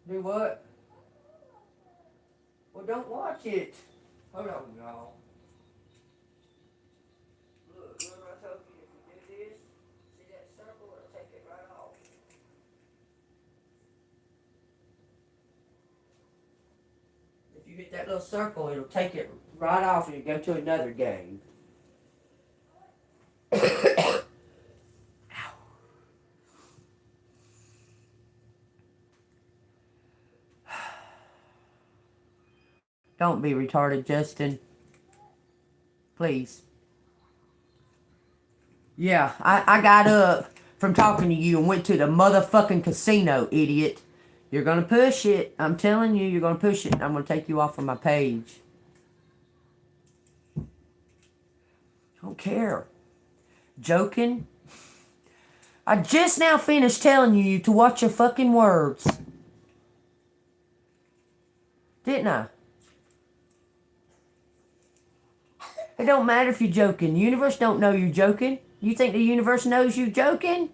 Do what? Well, don't watch it. Hold on, y'all. Look, remember I told you if you do this, see that circle, it'll take it right off. If you hit that little circle, it'll take it right off and you go to another game. Don't be retarded, Justin. Please. Yeah, I got up from talking to you and went to the motherfucking casino, idiot. You're gonna push it. I'm telling you, you're gonna push it. I'm gonna take you off of my page. I don't care. Joking? I just now finished telling you to watch your fucking words. Didn't I? It don't matter if you're joking. The universe don't know you're joking. You think the universe knows you joking?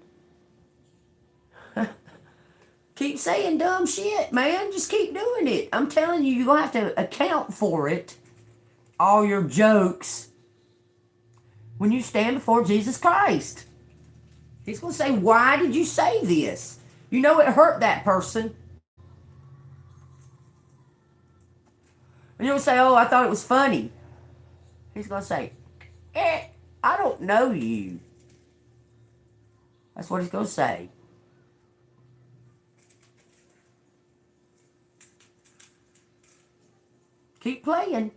Keep saying dumb shit, man. Just keep doing it. I'm telling you, you're going to have to account for it. All your jokes. When you stand before Jesus Christ. He's going to say, why did you say this? You know it hurt that person. And you'll say, oh, I thought it was funny. He's going to say, I don't know you. That's what he's going to say. Keep playing.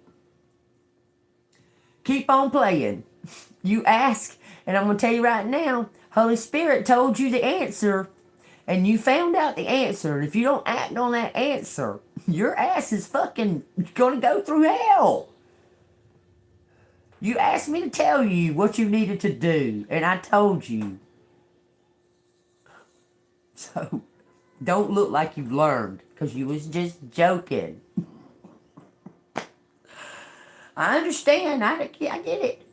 Keep on playing. You ask, and I'm going to tell you right now, Holy Spirit told you the answer, and you found out the answer. And if you don't act on that answer, your ass is fucking going to go through hell. You asked me to tell you what you needed to do, and I told you. So, don't look like you've learned, because you was just joking. I understand. I get it.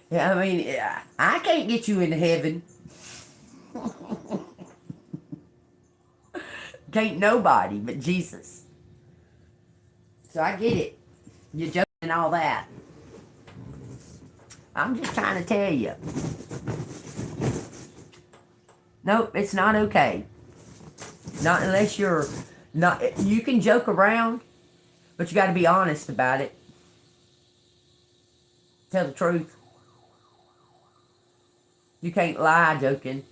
Yeah, I mean, I can't get you into heaven. Can't nobody but Jesus. So I get it. You're joking and all that. I'm just trying to tell you. Nope, it's not okay. Not unless you're not. You can joke around, but you got to be honest about it. Tell the truth. You can't lie joking.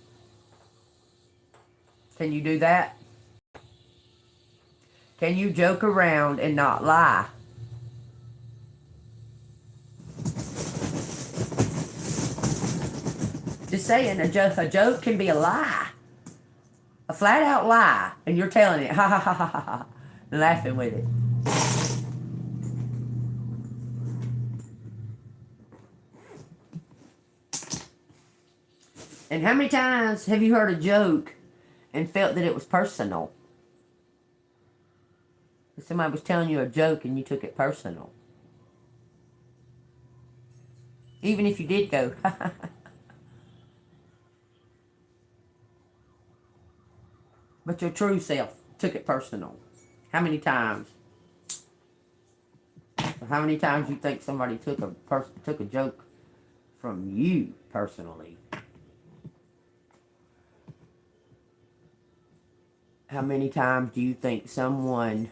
Can you do that? Can you joke around and not lie? Just saying, a joke can be a lie. A flat out lie. And you're telling it, ha ha ha ha ha ha. And laughing with it. And how many times have you heard a joke and felt that it was personal? Somebody was telling you a joke and you took it personal. Even if you did go, ha ha ha. But your true self took it personal. How many times? How many times you think somebody took a joke from you personally? How many times do you think someone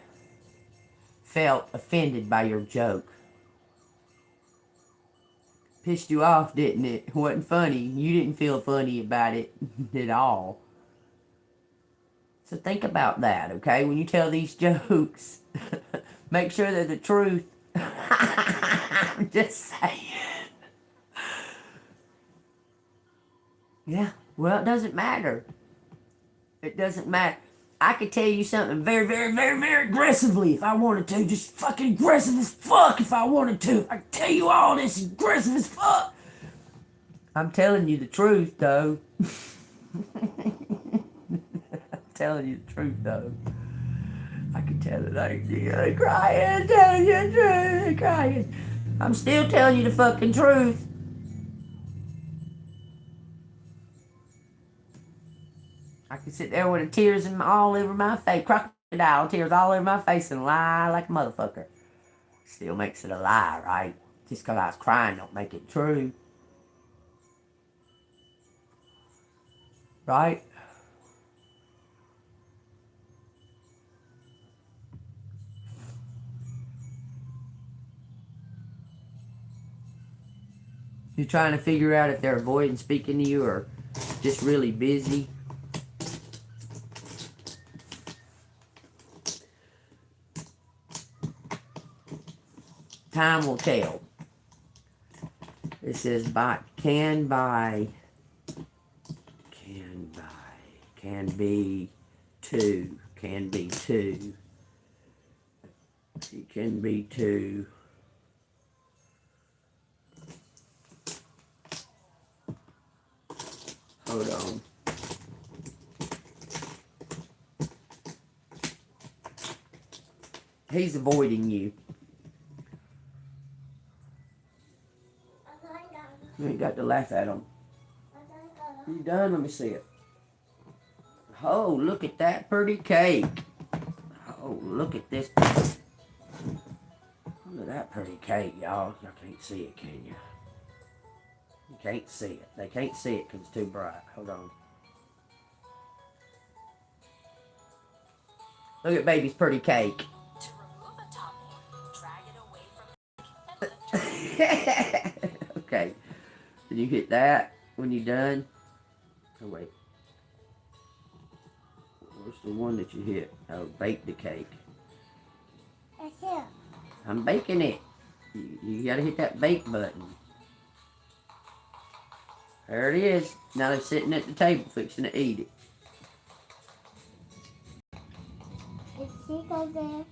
felt offended by your joke? Pissed you off, didn't it? It wasn't funny. You didn't feel funny about it at all. So think about that, okay? When you tell these jokes, make sure they're the truth. I'm just saying. Yeah, well, it doesn't matter. It doesn't matter. I could tell you something very, very, very, very aggressively if I wanted to. Just fucking aggressive as fuck if I wanted to. I could tell you all this aggressive as fuck. I'm telling you the truth, though. Telling you the truth, though. I can tell it. I'm crying, telling you the truth, crying. I'm still telling you the fucking truth. I can sit there with the tears all over my face, crocodile tears all over my face and lie like a motherfucker. Still makes it a lie, right? Just because I was crying don't make it true. Right? You're trying to figure out if they're avoiding speaking to you or just really busy. Time will tell. It says can be two. It can be two. Hold on. He's avoiding you. You ain't got to laugh at him. You done? Let me see it. Oh, look at that pretty cake. Oh, look at this. Look at that pretty cake, y'all. Y'all can't see it, can you? You can't see it. They can't see it because it's too bright. Hold on. Look at baby's pretty cake. To remove a topping, drag it away from the cake. Okay. Did you hit that when you're done? Oh, wait. Where's the one that you hit? Oh, bake the cake. That's it. I'm baking it. You gotta hit that bake button. There it is. Now they're sitting at the table fixing to eat it. Is she go there?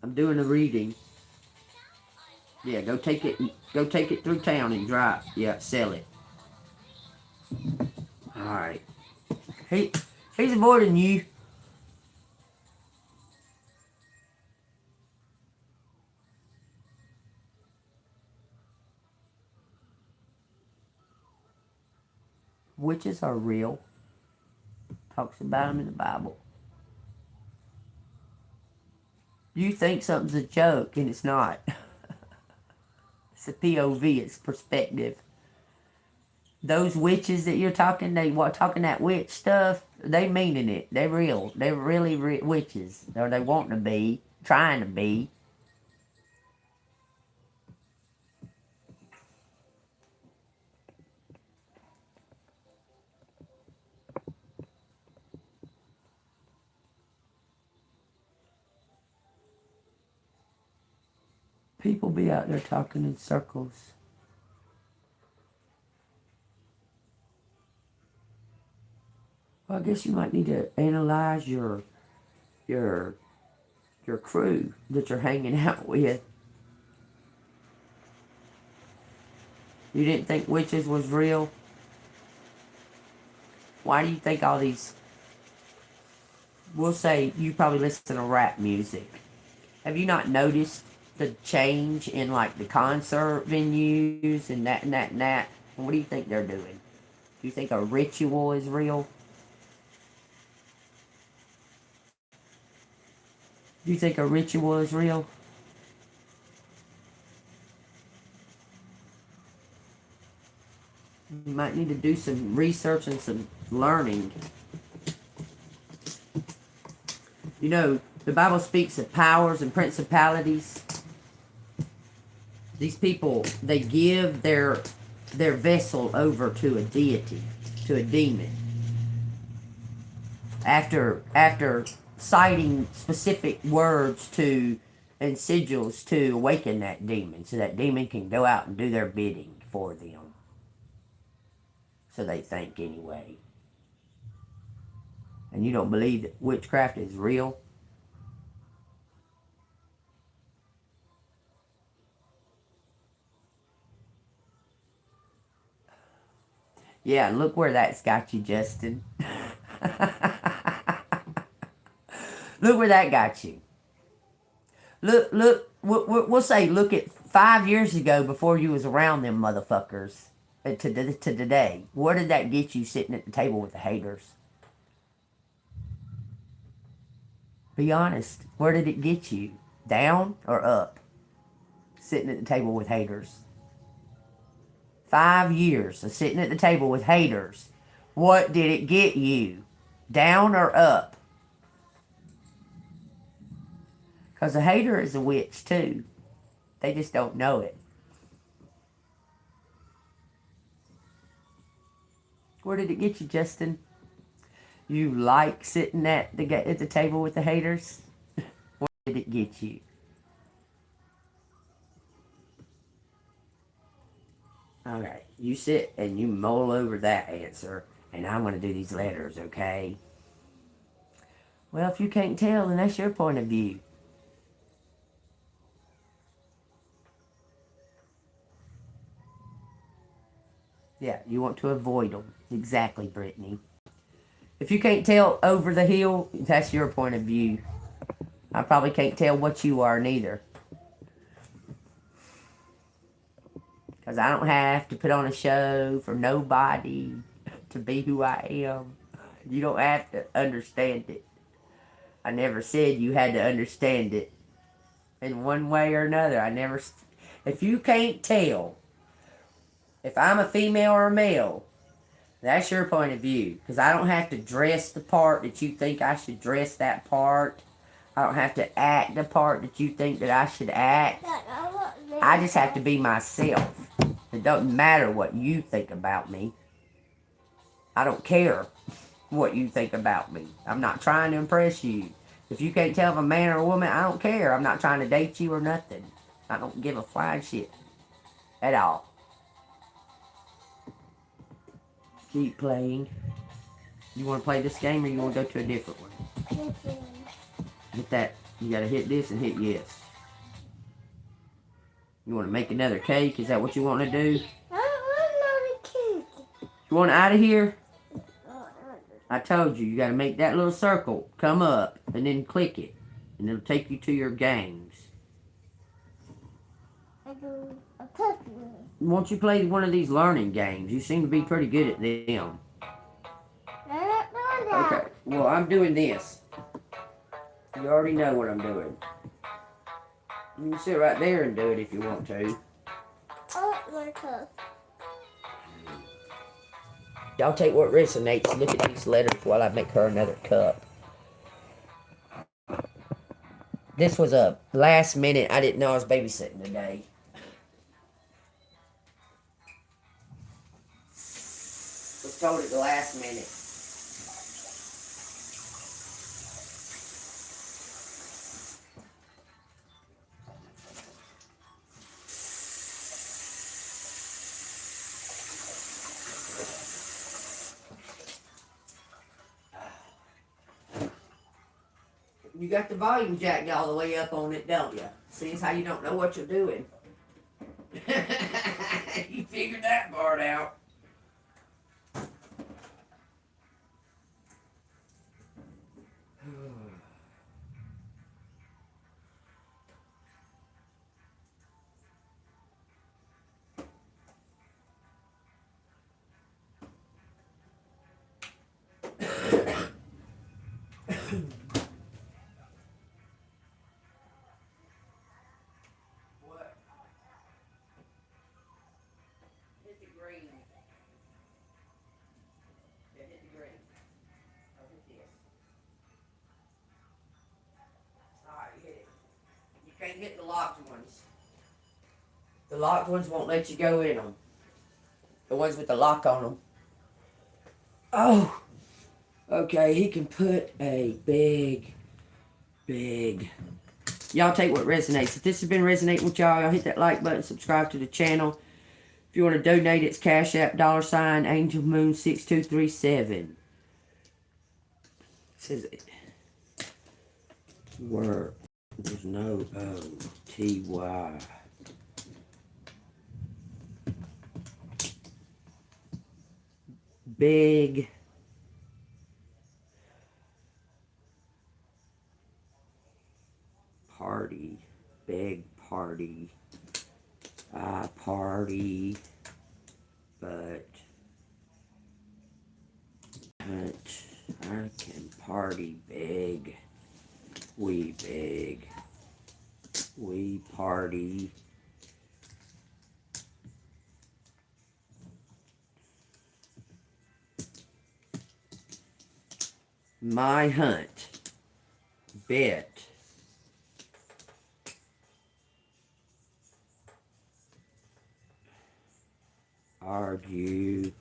I'm doing a reading. Yeah, go take it through town and dry. Yeah, sell it. Alright. He's avoiding you. Witches are real. Talks about them in the Bible. You think something's a joke and it's not. It's a POV, it's perspective. Those witches that you're talking, talking that witch stuff, they meaning it. They're real. They're really witches. Or they want to be, trying to be. People be out there talking in circles. Well, I guess you might need to analyze your crew that you're hanging out with. You didn't think witches was real? Why do you think all these... We'll say you probably listen to rap music. Have you not noticed the change in like the concert venues and that and that and that? And what do you think they're doing? Do you think a ritual is real? Do you think a ritual is real? You might need to do some research and some learning. You know, the Bible speaks of powers and principalities. These people, they give their vessel over to a deity, to a demon. After citing specific words to and sigils to awaken that demon, so that demon can go out and do their bidding for them. So they think anyway. And you don't believe that witchcraft is real? Yeah, and look where that's got you, Justin. Look where that got you. Look, we'll say look at 5 years ago before you was around them motherfuckers to today. Where did that get you sitting at the table with the haters? Be honest. Where did it get you? Down or up? Sitting at the table with haters. 5 years of sitting at the table with haters. What did it get you? Down or up? Because a hater is a witch too. They just don't know it. Where did it get you, Justin? You like sitting at the table with the haters? Where did it get you? Alright, you sit and you mull over that answer, and I'm going to do these letters, okay? Well, if you can't tell, then that's your point of view. Yeah, you want to avoid them. Exactly, Brittany. If you can't tell over the hill, that's your point of view. I probably can't tell what you are neither. Because I don't have to put on a show for nobody to be who I am. You don't have to understand it. I never said you had to understand it in one way or another. I never... If you can't tell if I'm a female or a male, that's your point of view. Because I don't have to dress the part that you think I should dress that part. I don't have to act the part that you think that I should act. I just have to be myself. It doesn't matter what you think about me. I don't care what you think about me. I'm not trying to impress you. If you can't tell if I'm a man or a woman, I don't care. I'm not trying to date you or nothing. I don't give a flying shit. At all. Keep playing. You want to play this game or you want to go to a different one? Hit that. You got to hit this and hit yes. You want to make another cake? Is that what you want to do? I want another cake. You want out of here? I told you, you got to make that little circle come up and then click it. And it'll take you to your games. I do a puppy. Won't you play one of these learning games? You seem to be pretty good at them. I'm not doing that. Okay, well, I'm doing this. You already know what I'm doing. You can sit right there and do it if you want to. I want my cup. Y'all take what resonates. Look at these letters while I make her another cup. This was a last minute. I didn't know I was babysitting today. Was told at the last minute. You got the volume jacked all the way up on it, don't you? Seems how you don't know what you're doing. You figured that part out. What? Hit the green. Yeah, hit the green. I'll hit this. Alright, hit it. You can't hit the locked ones. The locked ones won't let you go in them. The ones with the lock on them. Oh! Okay, he can put a big... Y'all take what resonates. If this has been resonating with y'all hit that like button, subscribe to the channel. If you want to donate, it's Cash App, $ ANGELMOON 6237. It says word. There's no O-T-Y. Big party. Big party. I party, but I can party big We beg. We party. My hunt. Bet. Argue.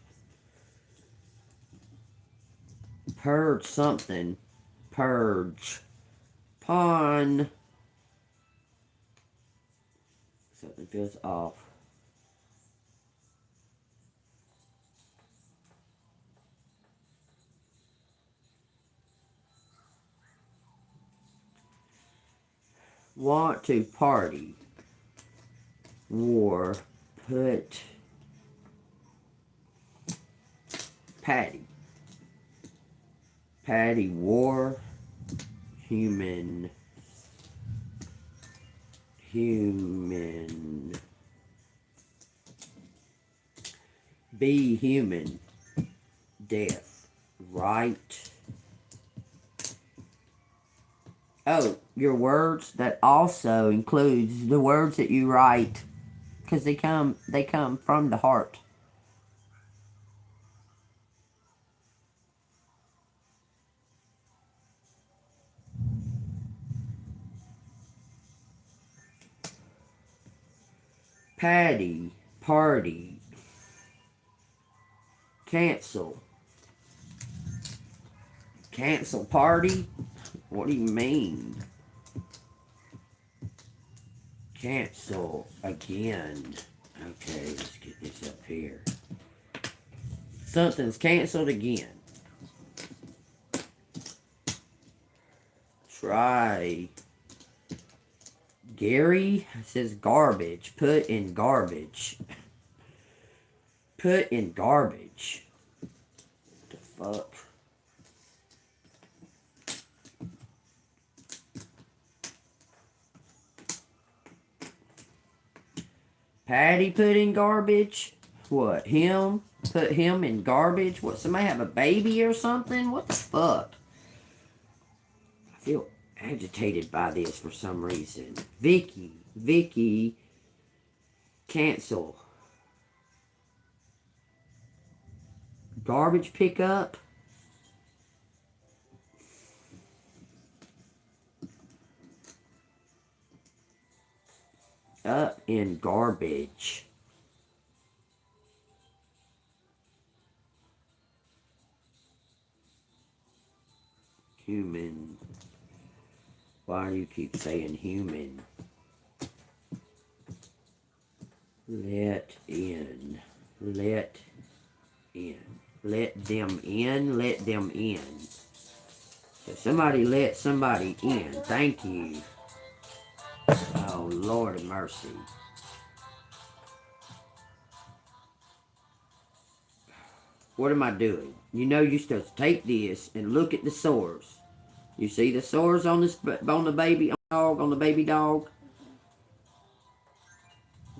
Purge something. Purge. Pawn. Something feels off. Want to party. War. Put. Patty. Patty. War. Human. Human. Be human. Death. Right. Oh, your words, that also includes the words that you write, because they come from the heart. Patty, party, cancel. Cancel party? What do you mean? Cancel again. Okay, let's get this up here. Something's canceled again. Try. Gary says garbage. Put in garbage. Put in garbage. What the fuck? Patty put in garbage? What, him? Put him in garbage? What, somebody have a baby or something? What the fuck? I feel agitated by this for some reason. Vicky, cancel. Garbage pickup? Up in garbage. Human. Why do you keep saying human? Let in. Let in. Let them in. Let them in. So somebody let somebody in. Thank you. Oh, Lord of mercy. What am I doing? You know you're supposed to take this and look at the sores. You see the sores on this on the baby dog, on the baby dog?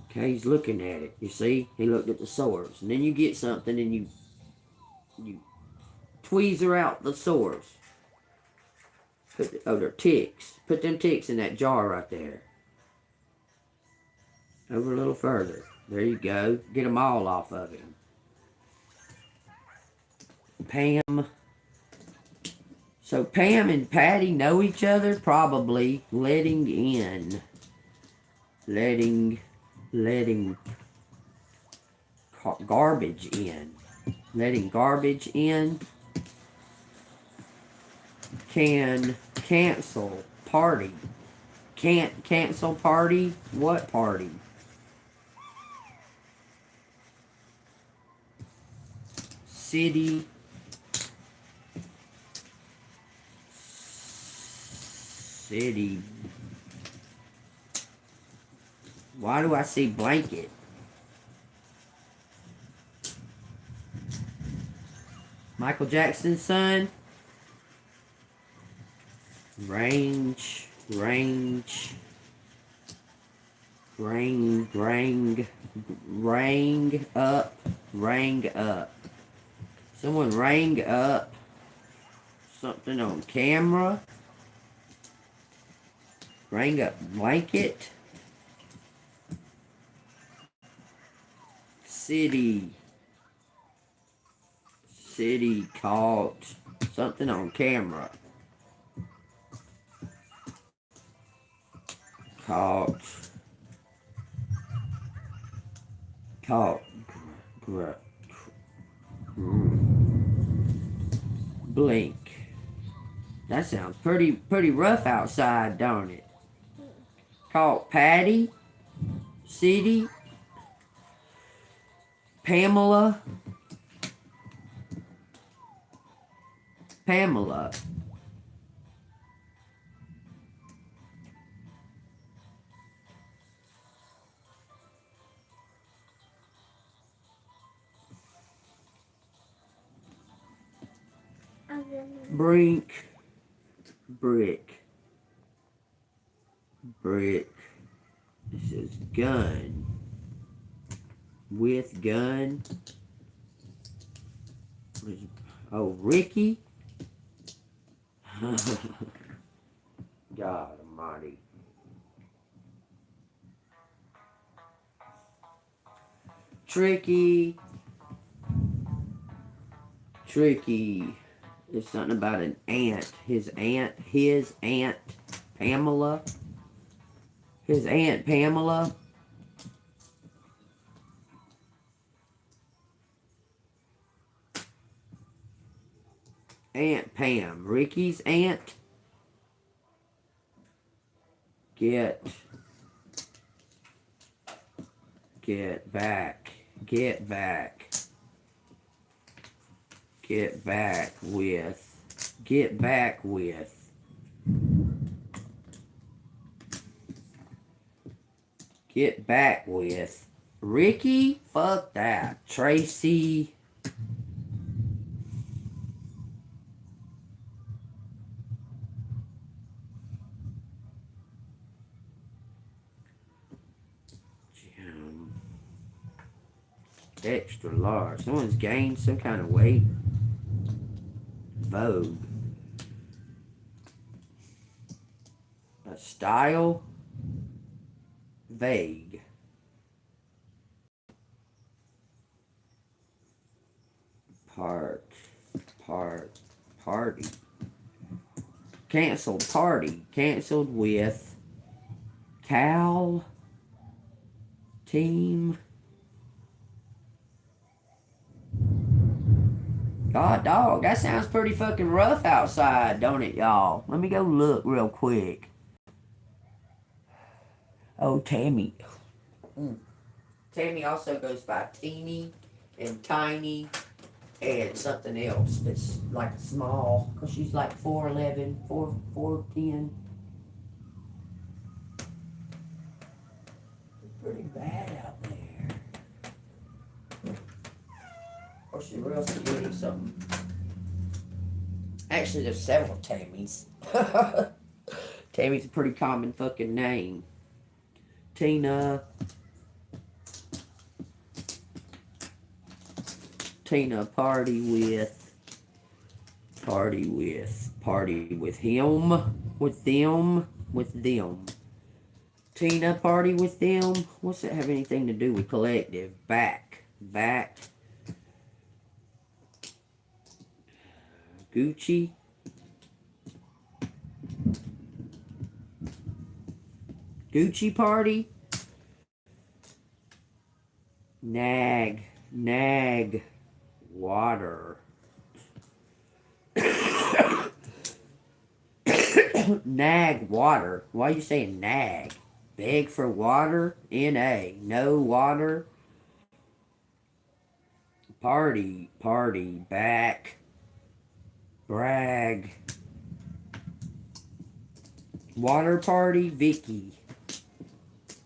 Okay, he's looking at it. You see? He looked at the sores. And then you get something and you tweezer out the sores. They're ticks. Put them ticks in that jar right there. Over a little further. There you go. Get them all off of him. Pam. So Pam and Patty know each other? Probably. Letting in. Letting garbage in. Letting garbage in. Can cancel party. Can't cancel party? What party? City. City. Why do I see blanket? Michael Jackson's son. Range. Rang up. Someone rang up something on camera. Bring up blanket. City. City caught something on camera. Caught. Blink. That sounds pretty rough outside, don't it? Caught Patty. City. Pamela. Brink. Brick. This is gun. With gun. Oh, Ricky. God almighty. Tricky. There's something about an aunt. His aunt, Pamela. His aunt, Pamela. Aunt Pam. Ricky's aunt. Get back. Get back with Ricky. Fuck that. Tracy. Extra large. Someone's gained some kind of weight. Vogue. A style. Vague. Party. Canceled party. Canceled with Cal. Team. God dog, that sounds pretty fucking rough outside, don't it, y'all? Let me go look real quick. Oh, Tammy. Tammy also goes by Teeny and Tiny and something else that's like small, because she's like 4'11", 4'10". It's pretty bad out there. Or she real skinny something. Actually, there's several Tammys. Tammy's a pretty common fucking name. Tina party with him, with them. Tina party with them. What's that have anything to do with collective? Back. Gucci. Gucci party. Nag. Water. Nag water. Why are you saying nag? Beg for water. N-A. No water. Party. Back. Brag. Water party.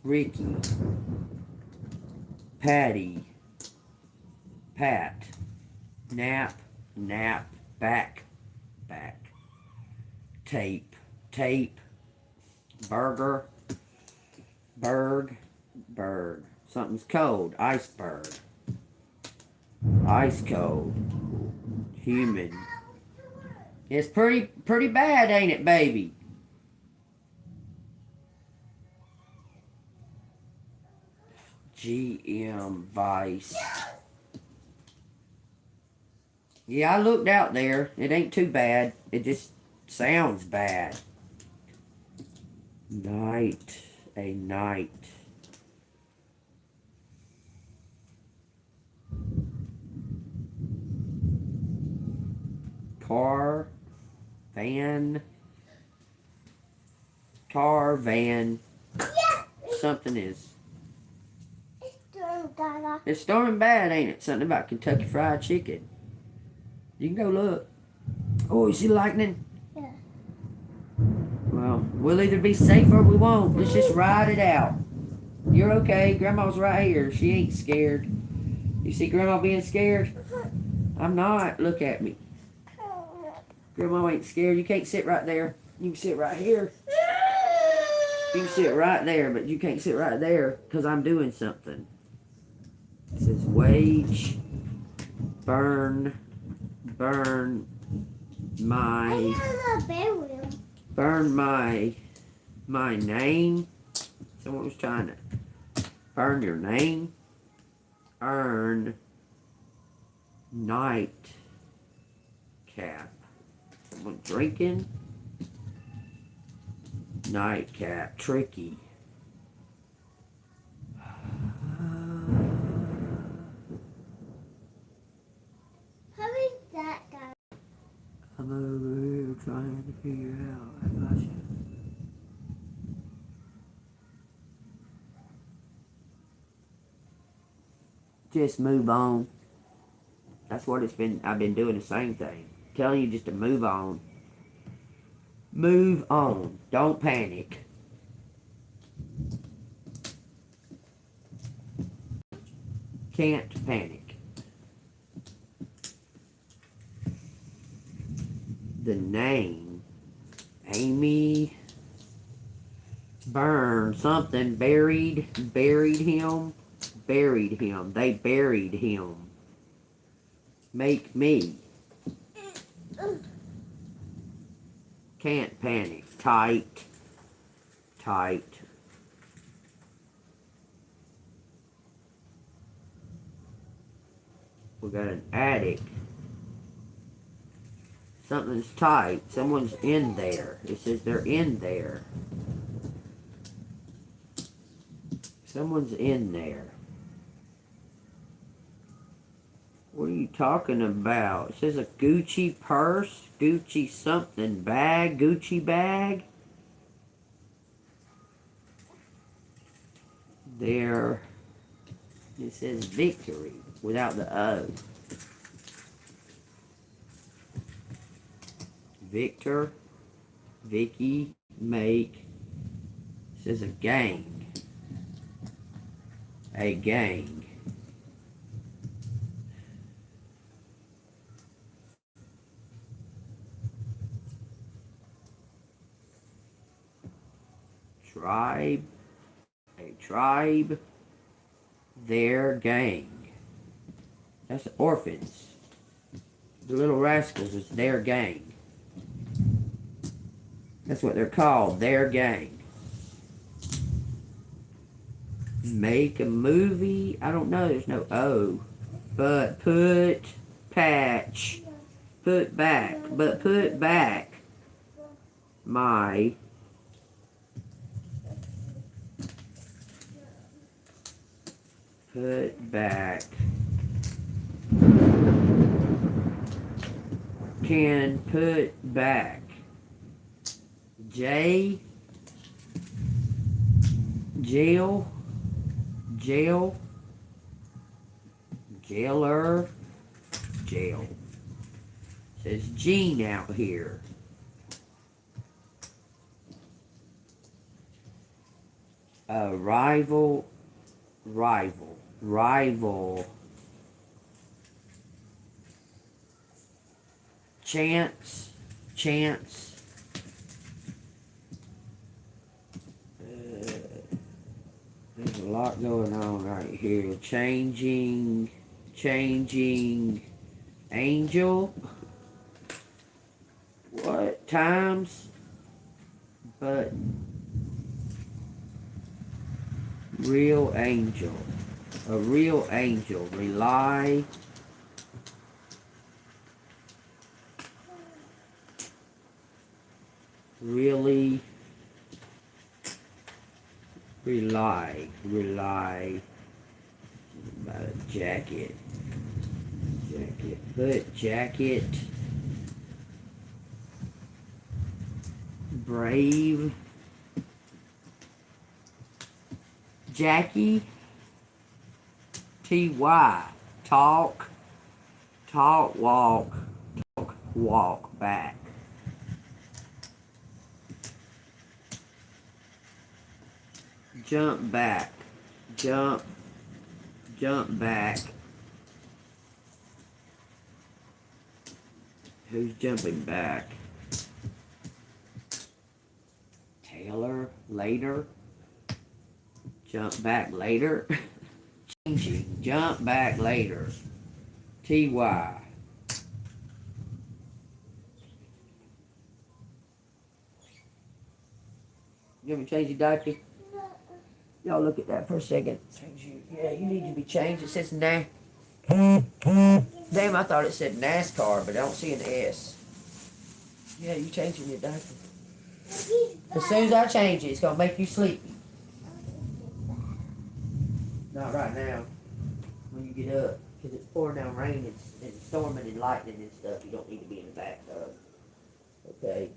Ricky. Patty. Pat. Nap. Back. Tape. Burger. Berg. Something's cold. Iceberg. Ice cold. Human. It's pretty bad, ain't it, baby? GM Vice. Yeah, I looked out there. It ain't too bad. It just sounds bad. Night. A night. Car. Van. Car, van. Something is. It's doing Dada. It's storming bad, ain't it? Something about Kentucky Fried Chicken. You can go look. Oh, you see lightning? Yeah. Well, we'll either be safe or we won't. Let's just ride it out. You're okay. Grandma's right here. She ain't scared. You see Grandma being scared? I'm not. Look at me. Grandma ain't scared. You can't sit right there. You can sit right here. You can sit right there, but you can't sit right there because I'm doing something. It says wage, burn my, my name. Someone was trying to burn your name. Earn night cap. Someone drinking. Nightcap, tricky. How is that guy? I'm over here trying to figure out if I should. Just move on. That's what it's been. I've been doing the same thing. Telling you just to move on. Move on. Don't panic. Can't panic. The name, Amy Byrne, something, buried him. They buried him. Make me. Can't panic. Tight. We got an attic. Something's tight. Someone's in there. It says they're in there. Someone's in there. What are you talking about? It says a Gucci purse, Gucci something bag, Gucci bag. There, it says victory without the O. Victor, Vicky, make. It says a gang. A gang. Tribe, a tribe, their gang. That's the orphans. The little rascals is their gang. That's what they're called, their gang. Make a movie, I don't know, there's no O. But put patch, put back, but put back my put back. Can put back. J. Jail. Jail. Jailer. Jail. Says Gene out here. Rival. Rival. Rival. Chance. Chance. There's a lot going on right here. Changing. Angel. What? Times. But. Real angel. A real angel. Rely. Really. Rely. About a jacket. Put jacket. Brave. Jackie. T-Y. Talk, walk back. Jump back. Jump back. Who's jumping back? Taylor, later. Jump back later. Changing. Jump back later. T-Y. You want me to change your diaper? Y'all look at that for a second. Yeah, you need to be changed. It says Damn, I thought it said NASCAR, but I don't see an S. Yeah, you changing your diaper. As soon as I change it, it's gonna make you sleepy. Not right now. When you get up, because it's pouring down rain and storming and lightning and stuff. You don't need to be in the bathtub. Okay.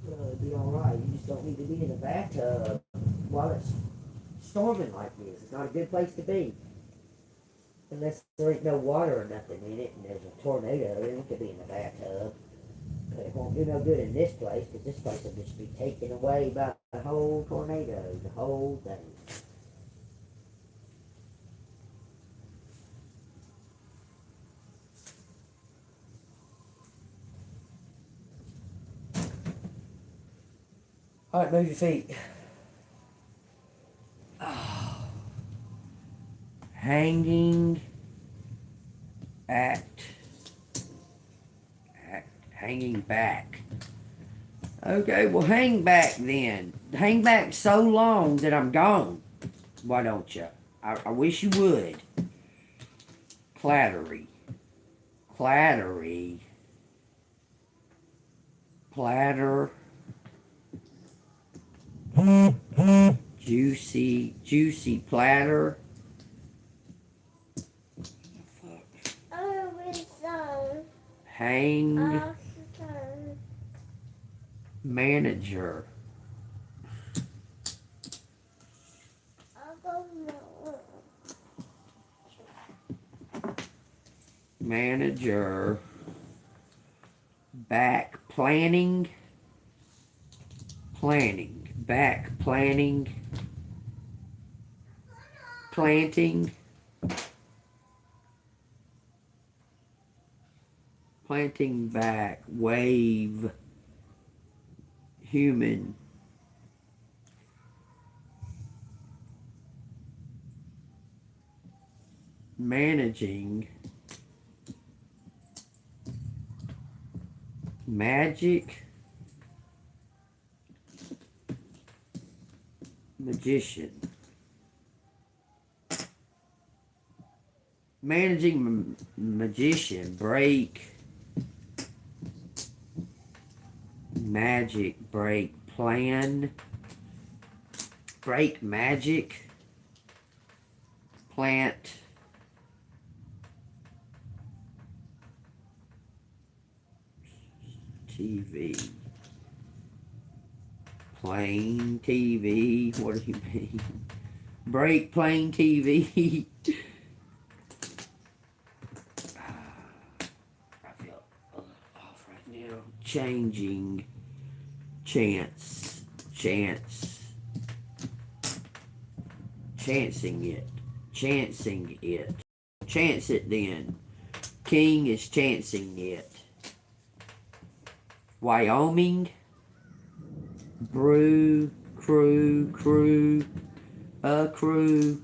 It'll be alright. You just don't need to be in the bathtub while it's storming like this. It's not a good place to be. Unless there ain't no water or nothing in it and there's a tornado, then it could be in the bathtub. But it won't do no good in this place, because this place will just be taken away by the whole tornado, the whole thing. Alright, move your feet. Oh. Hanging hanging back. Okay, well hang back then. Hang back so long that I'm gone. Why don't you? I wish you would. Clattery. Platter. Juicy platter. Hang. Manager. Manager. Back planning. Back planning. Planting. Planting back. Wave. Human. Managing. Magic. Magician. Managing magician. Break. Magic. Break. Plan. Break magic. Plant. TV. Plain TV. What do you mean? Break plain TV. I feel off right now. Changing. Chance. Chancing it. Chance it then. King is chancing it. Wyoming. Brew. Crew. A crew.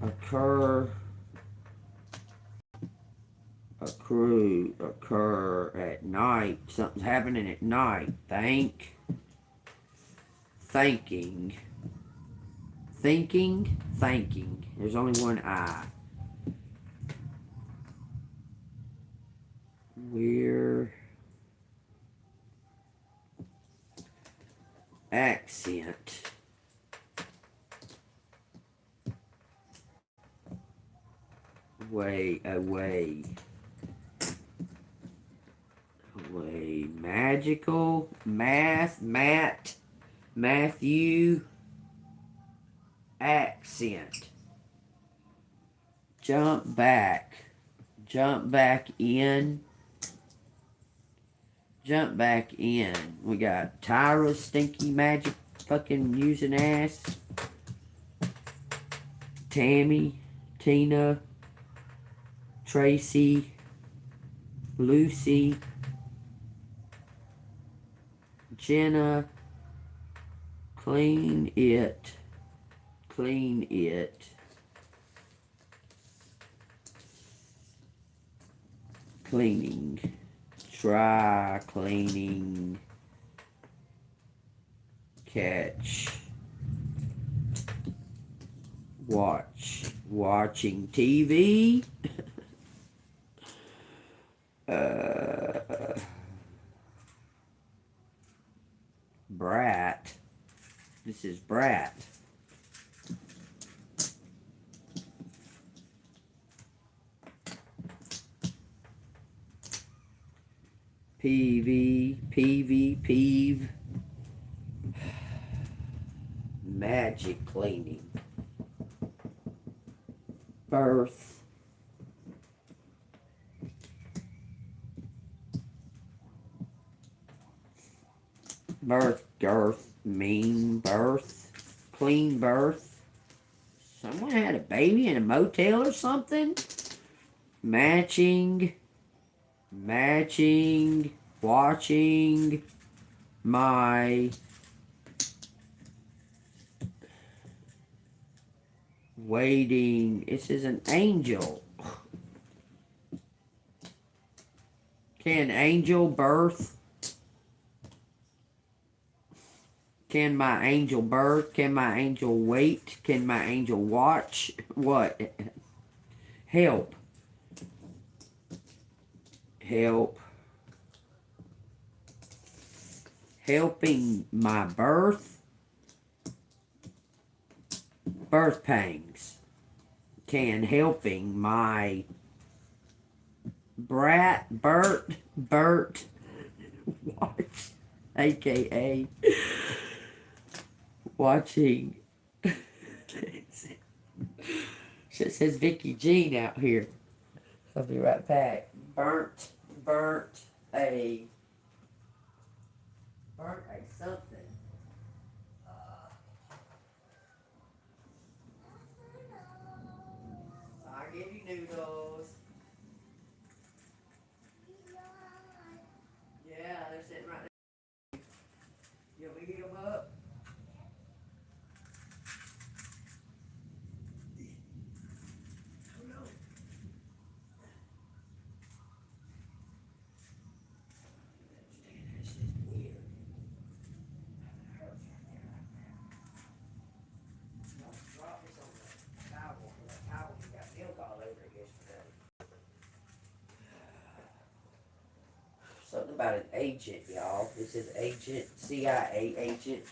Occur. occur at night. Something's happening at night. Thinking. There's only one I. We're accent. Away. Magical. Matthew. Accent. Jump back in. We got Tyra, stinky magic fucking using ass. Tammy, Tina, Tracy, Lucy, Jenna, clean it. Cleaning. Try cleaning. Catch. Watching TV. Brat. This is Brat. Peeve. Magic cleaning. Birth. Girth. Mean birth. Clean birth. Someone had a baby in a motel or something? Matching. Watching. My. Waiting. This is an angel. Can angel birth? Can my angel birth? Can my angel wait? Can my angel watch? What? Help. Helping my birth. Birth pangs. Can helping my Bert, watch, aka watching. Shit says Vicky Jean out here. I'll be right back. Burnt a something. I'll give you noodles. Yeah, they're sitting right there. You want me to heat them up? Oh no. That's just weird. It hurts right there, right now. Drop this on the towel. That towel got milk all over it yesterday. Something about an agent, y'all. This is agent, CIA agent.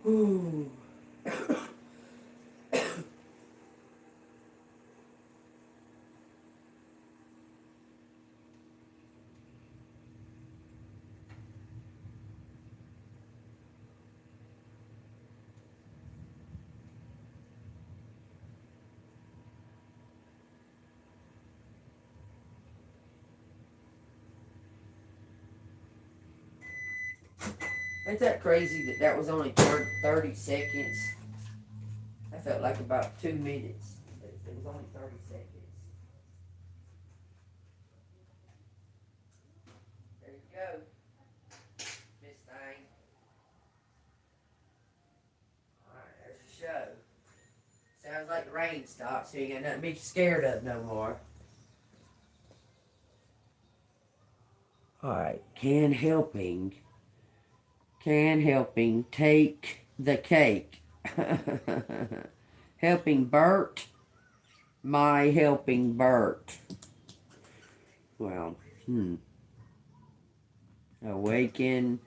Ooh. Ain't that crazy that was only 30 seconds? I felt like about 2 minutes. It was only 30 seconds. Very Go, Miss Thing. Alright, there's the show. Sounds like the rain stopped, so you ain't got nothing to be scared of no more. Alright, can helping take the cake? Helping Bert, my helping Bert. Well, awaken,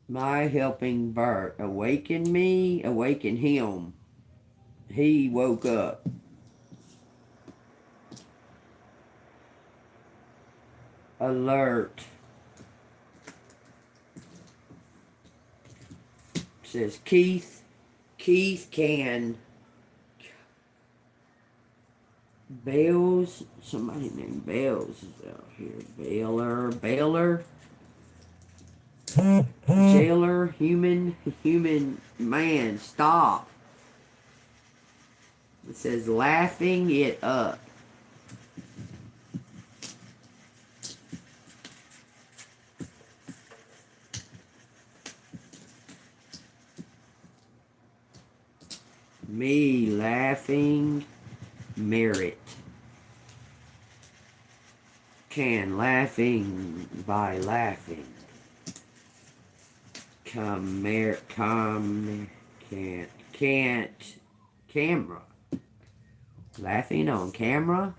my helping Bert. Awaken me, awaken him. He woke up. Alert. Says Keith can. Bells. Somebody named Bells is out here. Baylor. Jailer. Human man. Stop. It says laughing it up. Me laughing merit. Can laughing by laughing. Can't camera. Laughing on camera.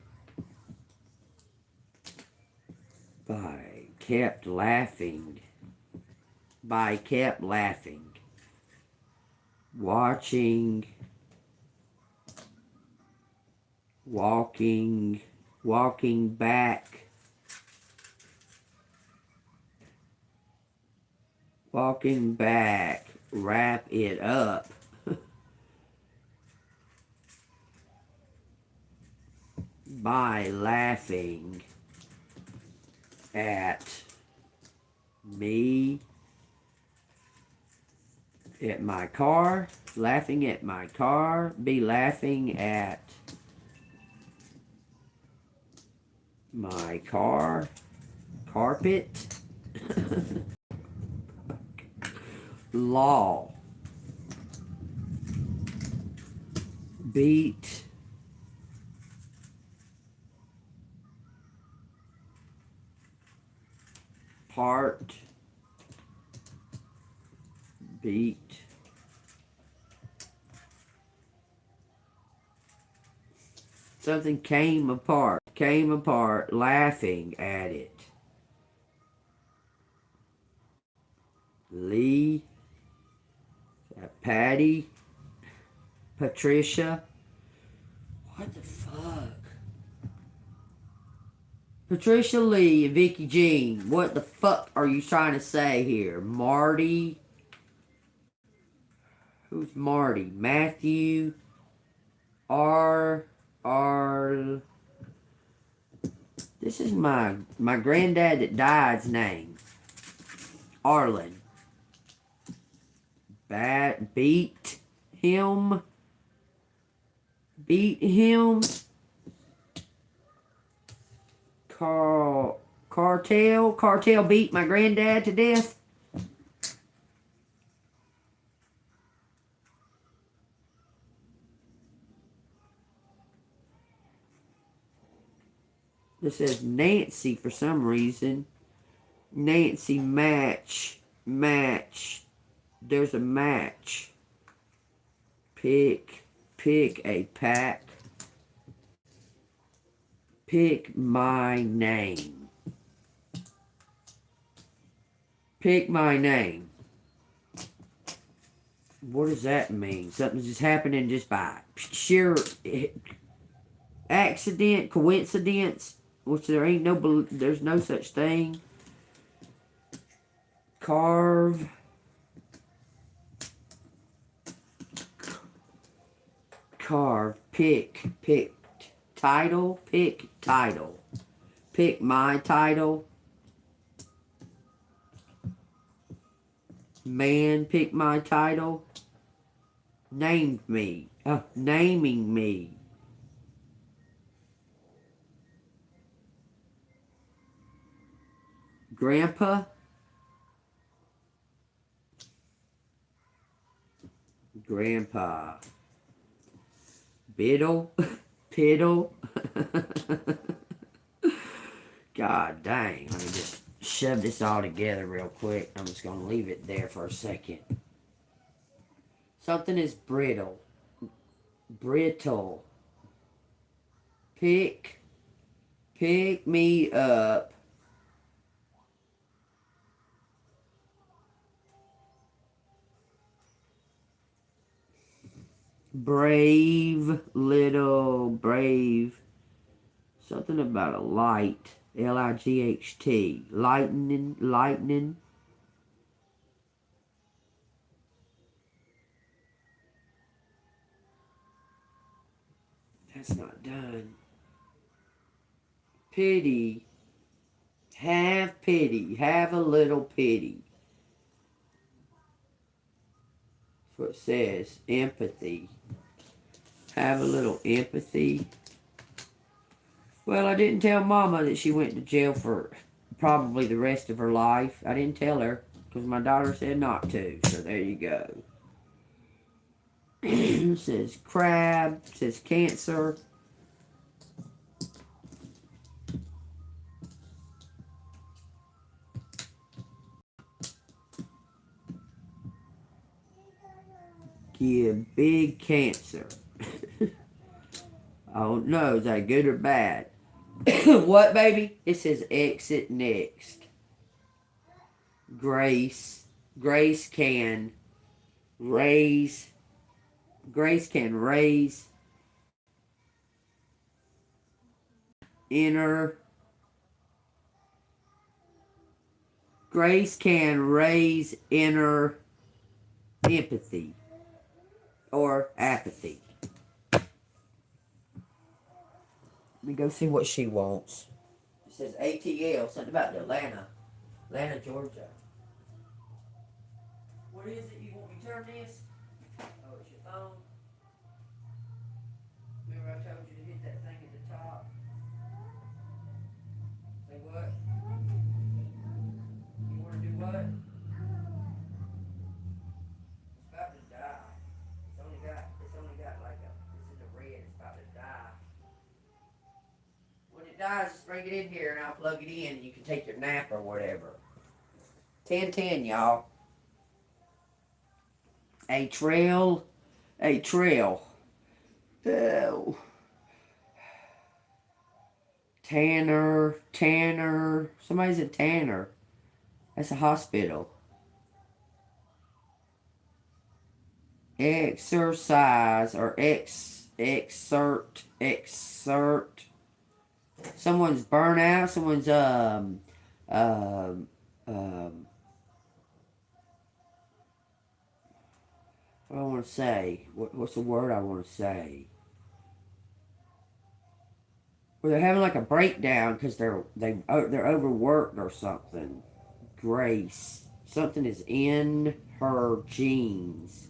By kept laughing. Watching. Walking back. Wrap it up. By laughing at me, at my car, laughing at my car, be laughing at my car, carpet, law, beat, part, beat, something came apart, laughing at it. Lee, Patty, Patricia. What the fuck? Patricia Lee and Vicky Jean. What the fuck are you trying to say here? Marty. Who's Marty? Matthew. This is my granddad that died's name. Arlen. Beat him. Cartel beat my granddad to death. This says Nancy for some reason. Nancy match. There's a match. Pick a pack. Pick my name. What does that mean? Something's just happening just by sheer accident, coincidence, which there's no such thing. Carve. Pick title. Pick my title. Man, pick my title. Named me. Naming me. Grandpa. Grandpa. Biddle. Piddle. God dang. Let me just shove this all together real quick. I'm just going to leave it there for a second. Something is brittle. Brittle. Pick me up. Brave. Something about a light. Light. Lightning. That's not done. Pity. Have pity. Have a little pity. That's what it says. Empathy. Have a little empathy. Well, I didn't tell Mama that she went to jail for probably the rest of her life. I didn't tell her because my daughter said not to. So there you go. It says crab. It says cancer. Give big cancer. I don't know. Is that good or bad? What, baby? It says exit next. Grace can raise. Grace can raise. Inner. Grace can raise inner empathy or apathy. Let me go see what she wants. It says ATL, something about Atlanta, Georgia. What is it? You want me to turn this? Oh, it's your phone. Remember I told you to hit that thing at the top? Say what? You want to do what? It's about to die. It's only got like it's in the red. It's about to die. When it dies, just bring it in here and I'll plug it in and you can take your nap or whatever. 10-10, y'all. A trail. Oh. Tanner. Somebody's a Tanner. That's a hospital. Exercise or exert. Someone's burnout. Someone's what do I want to say? What's the word I want to say? Where they're having like a breakdown because they're overworked or something. Grace. Something is in her genes.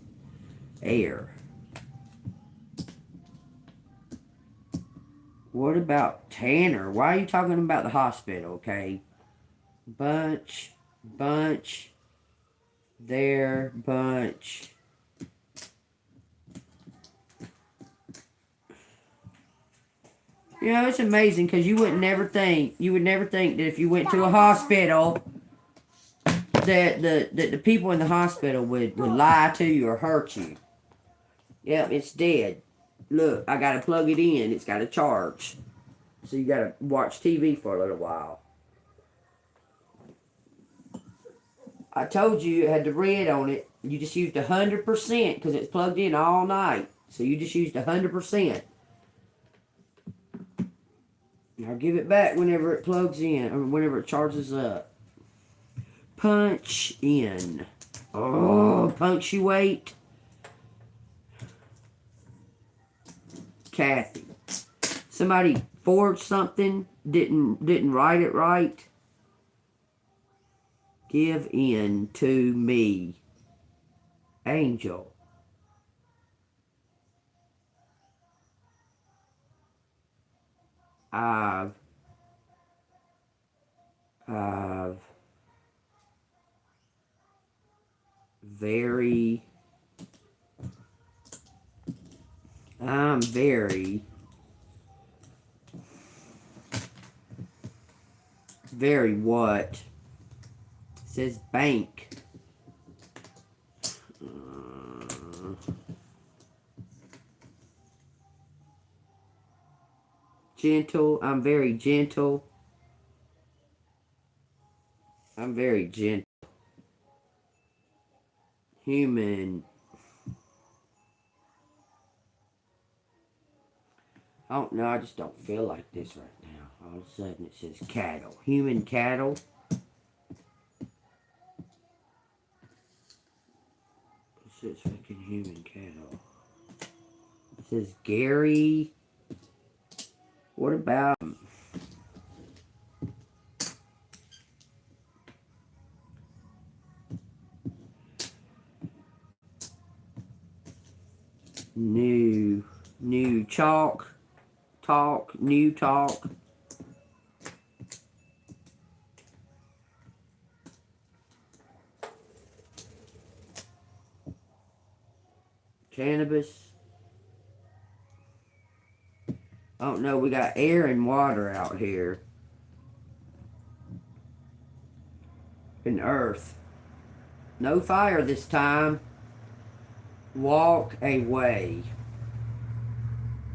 Air. What about Tanner? Why are you talking about the hospital, okay? Bunch. There, bunch. You know, it's amazing because you would never think that if you went to a hospital that the people in the hospital would lie to you or hurt you. Yep, it's dead. Look, I gotta plug it in. It's gotta charge. So you gotta watch TV for a little while. I told you it had the red on it. You just used 100% because it's plugged in all night. So you just used 100%. I'll give it back whenever it plugs in, or whenever it charges up. Punch in. Oh, punctuate. Kathy. Somebody forged something, didn't write it right. Give in to me. Angel. I've very, I'm very what? It says bank. Gentle. I'm very gentle. I'm very gentle. Human. I don't know. I just don't feel like this right now. All of a sudden it says cattle. Human cattle. It says fucking human cattle. It says Gary. What about new talk, new talk. Cannabis. Oh no, we got air and water out here. And earth. No fire this time. Walk away.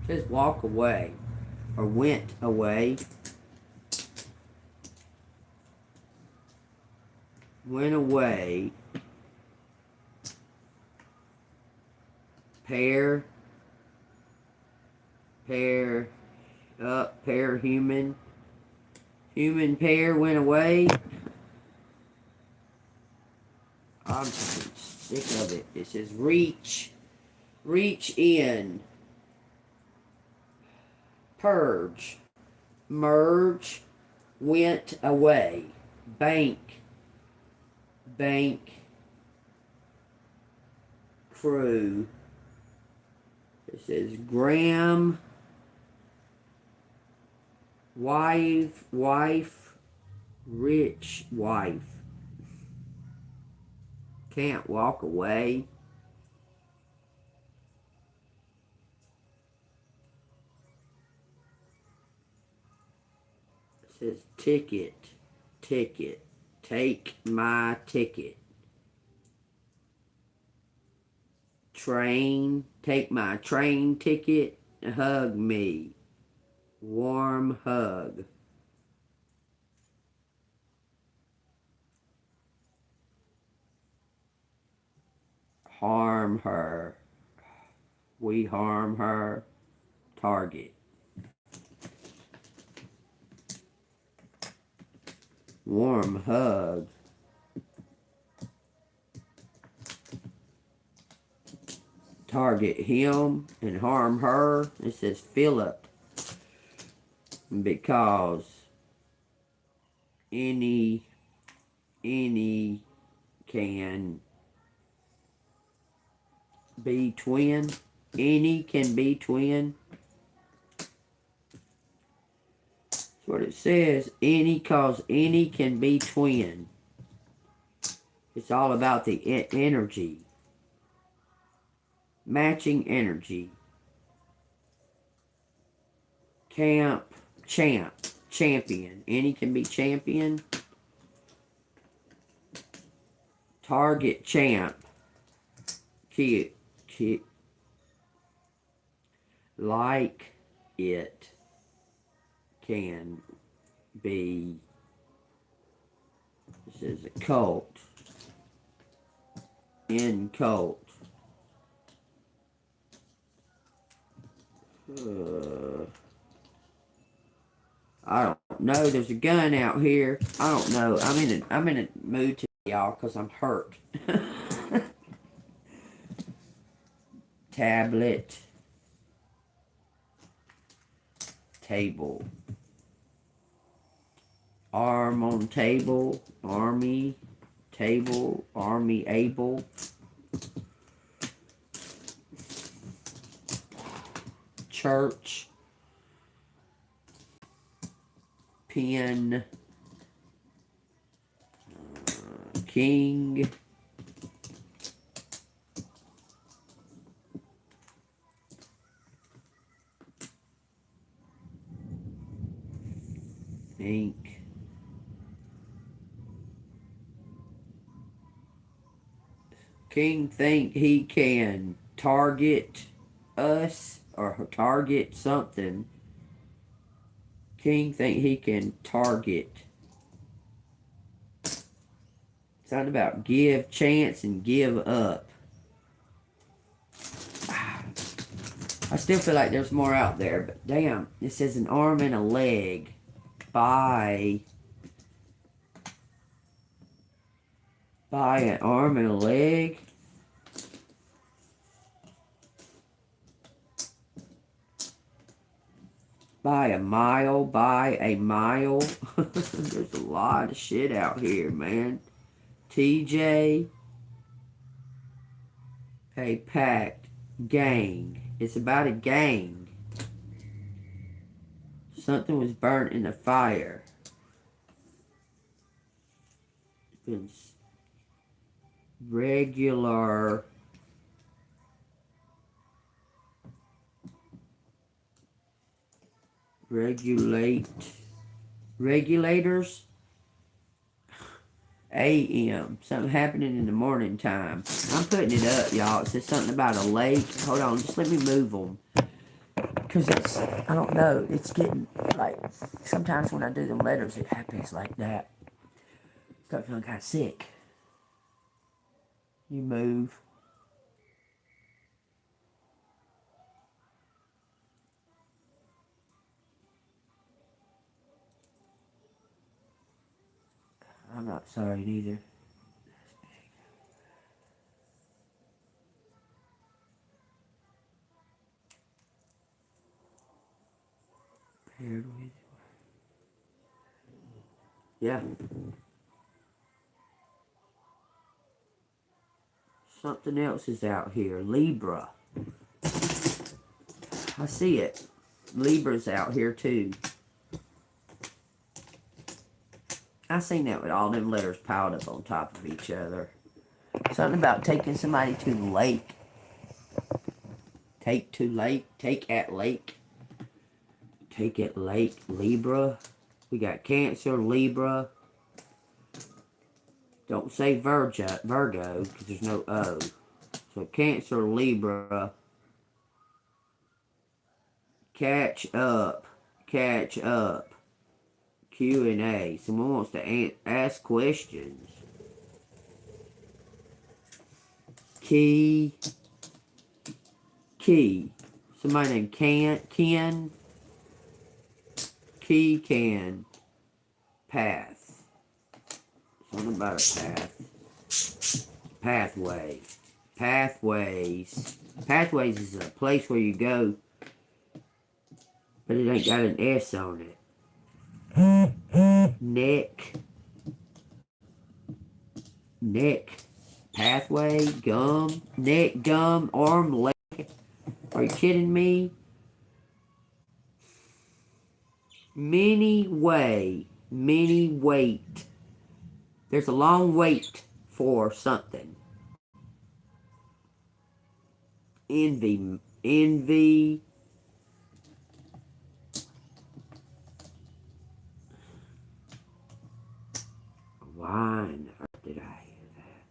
It says walk away. Or went away. Went away. Pair human. Human pair went away. I'm sick of it. It says reach in. Purge. Merge. Went away. Bank. Crew. It says Graham. Wife, rich wife. Can't walk away. It says ticket. Take my ticket. Train, take my train ticket. Hug me. Warm hug. Harm her. We harm her. Target. Warm hug. Target him and harm her. It says Philip. Because any can be twin. Any can be twin. That's what it says. Any, cause any can be twin. It's all about the energy. Matching energy. Champion. Any can be champion. Target champ. Cute. Like it can be. This is a cult. In cult. I don't know. There's a gun out here. I don't know. I'm in a mood today, y'all, because I'm hurt. Tablet. Table. Arm on table. Army. Table. Army able. Church. pen, king, think, king think he can target us or target something. King think he can target. Something about give chance and give up. I still feel like there's more out there, but damn, it says an arm and a leg by an arm and a leg. By a mile. There's a lot of shit out here, man. TJ. A pact. Gang. It's about a gang. Something was burnt in the fire. It's regular. Regulators. AM. Something happening in the morning time. I'm putting it up, y'all. It says something about a lake. Hold on, just let me move them. Because it's, I don't know, it's getting, like, sometimes when I do them letters, it happens like that. Start feeling kind of sick. You move. I'm not sorry neither. Paired with. Yeah. Something else is out here. Libra. I see it. Libra's out here too. I seen that with all them letters piled up on top of each other. Something about taking somebody to the lake. Take to lake. Take at lake. Take at lake. Libra. We got Cancer, Libra. Don't say Virgo, because there's no O. So Cancer, Libra. Catch up. Catch up. Q&A. Someone wants to ask questions. Key. Somebody named Ken. Key can. Path. Something about a path. Pathway. Pathways. Pathways is a place where you go, but it ain't got an S on it. Neck. Pathway. Gum. Neck, gum, arm, leg. Are you kidding me? Many weight. There's a long wait for something. Envy. Why on earth did I hear that?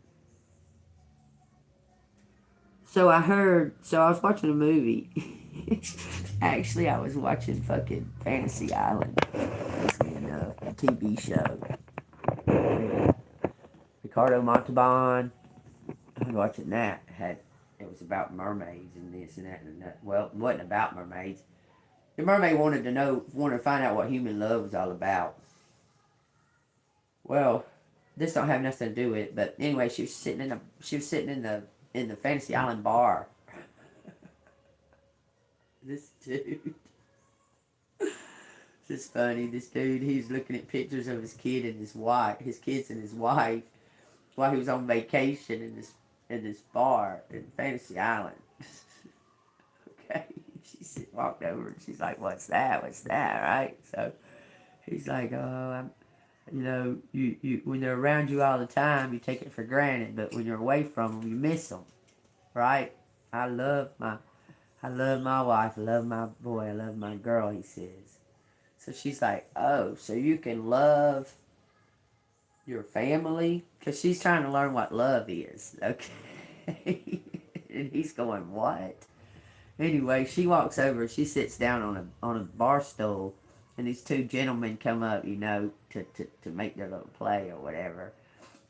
So I was watching a movie. Actually, I was watching fucking Fantasy Island. Funny enough, a TV show. Yeah. Ricardo Montalban. I was watching that. It was about mermaids and this and that and that. Well, it wasn't about mermaids. The mermaid wanted to find out what human love was all about. Well, this don't have nothing to do with it, but anyway, she was sitting in the Fantasy Island bar. This dude. This is funny. This dude, he's looking at pictures of his kids and his wife, while he was on vacation in this bar in Fantasy Island. Okay, she walked over and she's like, "What's that? Right?" So He's like, oh, you know, you when they're around you all the time, you take it for granted, but when you're away from them, you miss them, right? I love my wife, I love my boy, I love my girl, he says. So she's like, oh, so you can love your family? Because she's trying to learn what love is, okay? And he's going, what? Anyway, she walks over, she sits down on a bar stool, and these two gentlemen come up, you know, to make their little play or whatever.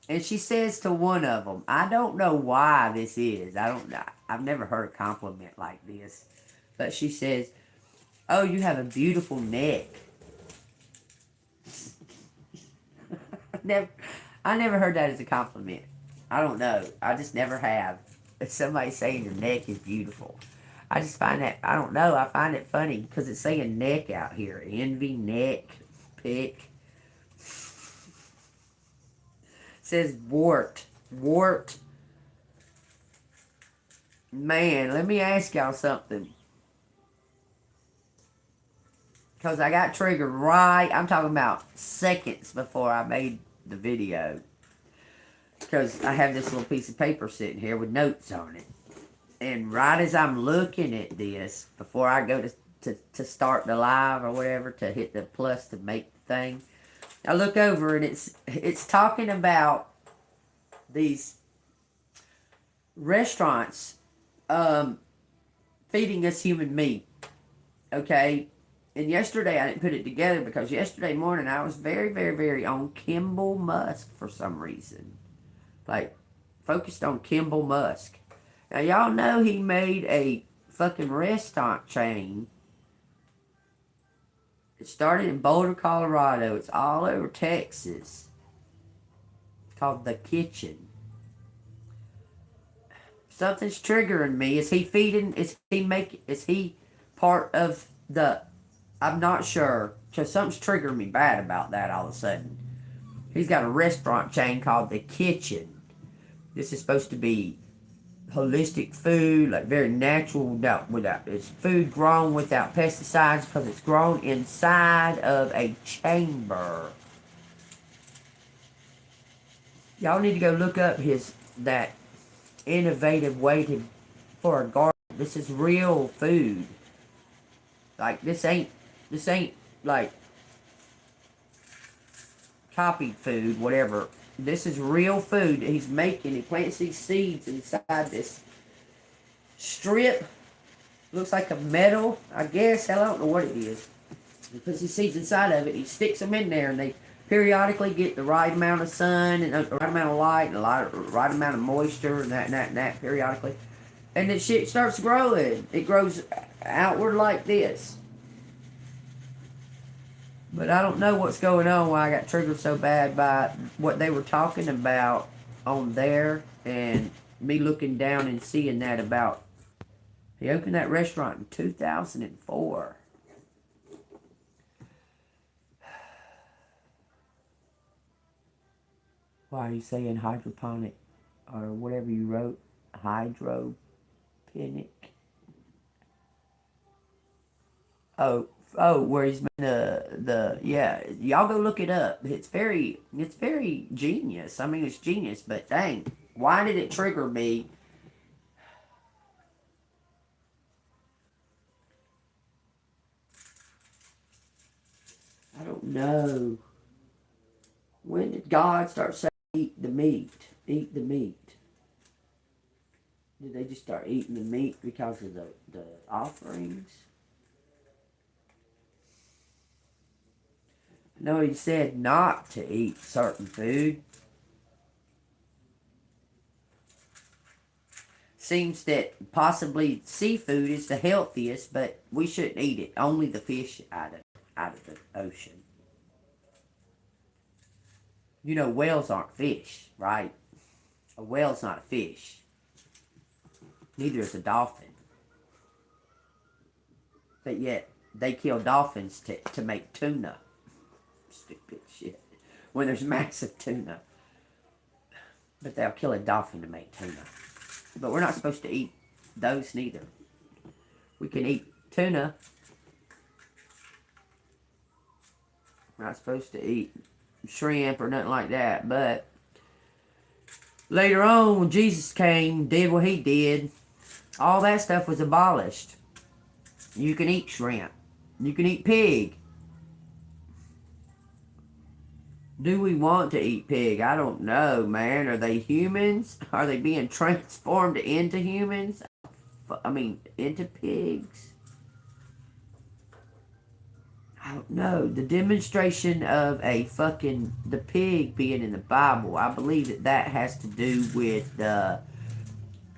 And she says to one of them, I don't know why this is. I've never heard a compliment like this. But she says, oh, you have a beautiful neck. I never heard that as a compliment. I don't know. I just never have. If somebody's saying your neck is beautiful. I just find that, I don't know, I find it funny because it's saying neck out here. Envy, neck, pick. It says wart. Wart. Man, let me ask y'all something. Because I got triggered right, I'm talking about seconds before I made the video. Because I have this little piece of paper sitting here with notes on it. And right as I'm looking at this, before I go to start the live or whatever, to hit the plus to make the thing, I look over and it's talking about these restaurants feeding us human meat. Okay? And yesterday I didn't put it together because yesterday morning I was very, very, very on Kimball Musk for some reason. Like, focused on Kimball Musk. Now, y'all know he made a fucking restaurant chain. It started in Boulder, Colorado. It's all over Texas. It's called The Kitchen. Something's triggering me. Is he feeding? Is he part of the? I'm not sure. Because something's triggering me bad about that all of a sudden. He's got a restaurant chain called The Kitchen. This is supposed to be holistic food, like very natural, without it's food grown without pesticides because it's grown inside of a chamber. Y'all need to go look up that innovative way for a garden. This is real food. Like this ain't like copied food, whatever. This is real food he's making. He plants these seeds inside this strip. Looks like a metal, I guess. Hell, I don't know what it is. He puts these seeds inside of it. He sticks them in there, and they periodically get the right amount of sun, and the right amount of light, and the right amount of moisture, and that periodically. And the shit starts growing. It grows outward like this. But I don't know what's going on, why I got triggered so bad by what they were talking about on there, and me looking down and seeing that about, he opened that restaurant in 2004. Why are you saying hydroponic, or whatever you wrote, hydroponic? Oh, where he's made yeah, y'all go look it up. It's very genius. I mean, it's genius, but dang, why did it trigger me? I don't know. When did God start saying, eat the meat? Eat the meat. Did they just start eating the meat because of the offerings? No, he said not to eat certain food. Seems that possibly seafood is the healthiest, but we shouldn't eat it. Only the fish out of the ocean. You know, whales aren't fish, right? A whale's not a fish. Neither is a dolphin. But yet, they kill dolphins to make tuna. Stupid shit. When there's massive tuna. But they'll kill a dolphin to make tuna. But we're not supposed to eat those neither. We can eat tuna. Not supposed to eat shrimp or nothing like that. But later on, when Jesus came, did what he did, all that stuff was abolished. You can eat shrimp. You can eat pig. Do we want to eat pig? I don't know, man. Are they humans? Are they being transformed into humans? I mean, into pigs? I don't know. The demonstration of the pig being in the Bible, I believe that has to do with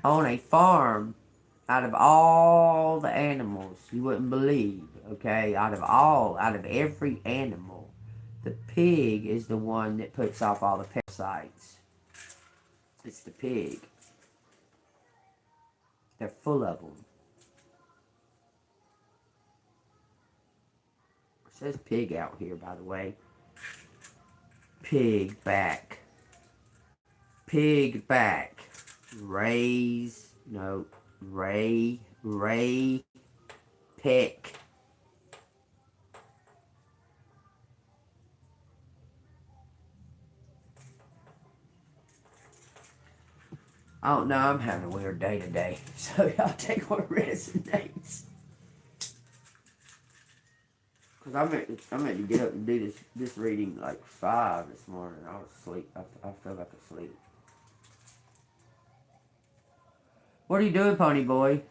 on a farm, out of all the animals, you wouldn't believe, okay? Out of every animal, the pig is the one that puts off all the parasites. It's the pig. They're full of them. It says pig out here, by the way. Pig back. Pig back. Pick. I don't know, I'm having a weird day today. So y'all take what resonates. Because I meant to get up and do this reading like 5 this morning. I was asleep. I feel like asleep. What are you doing, Pony Boy?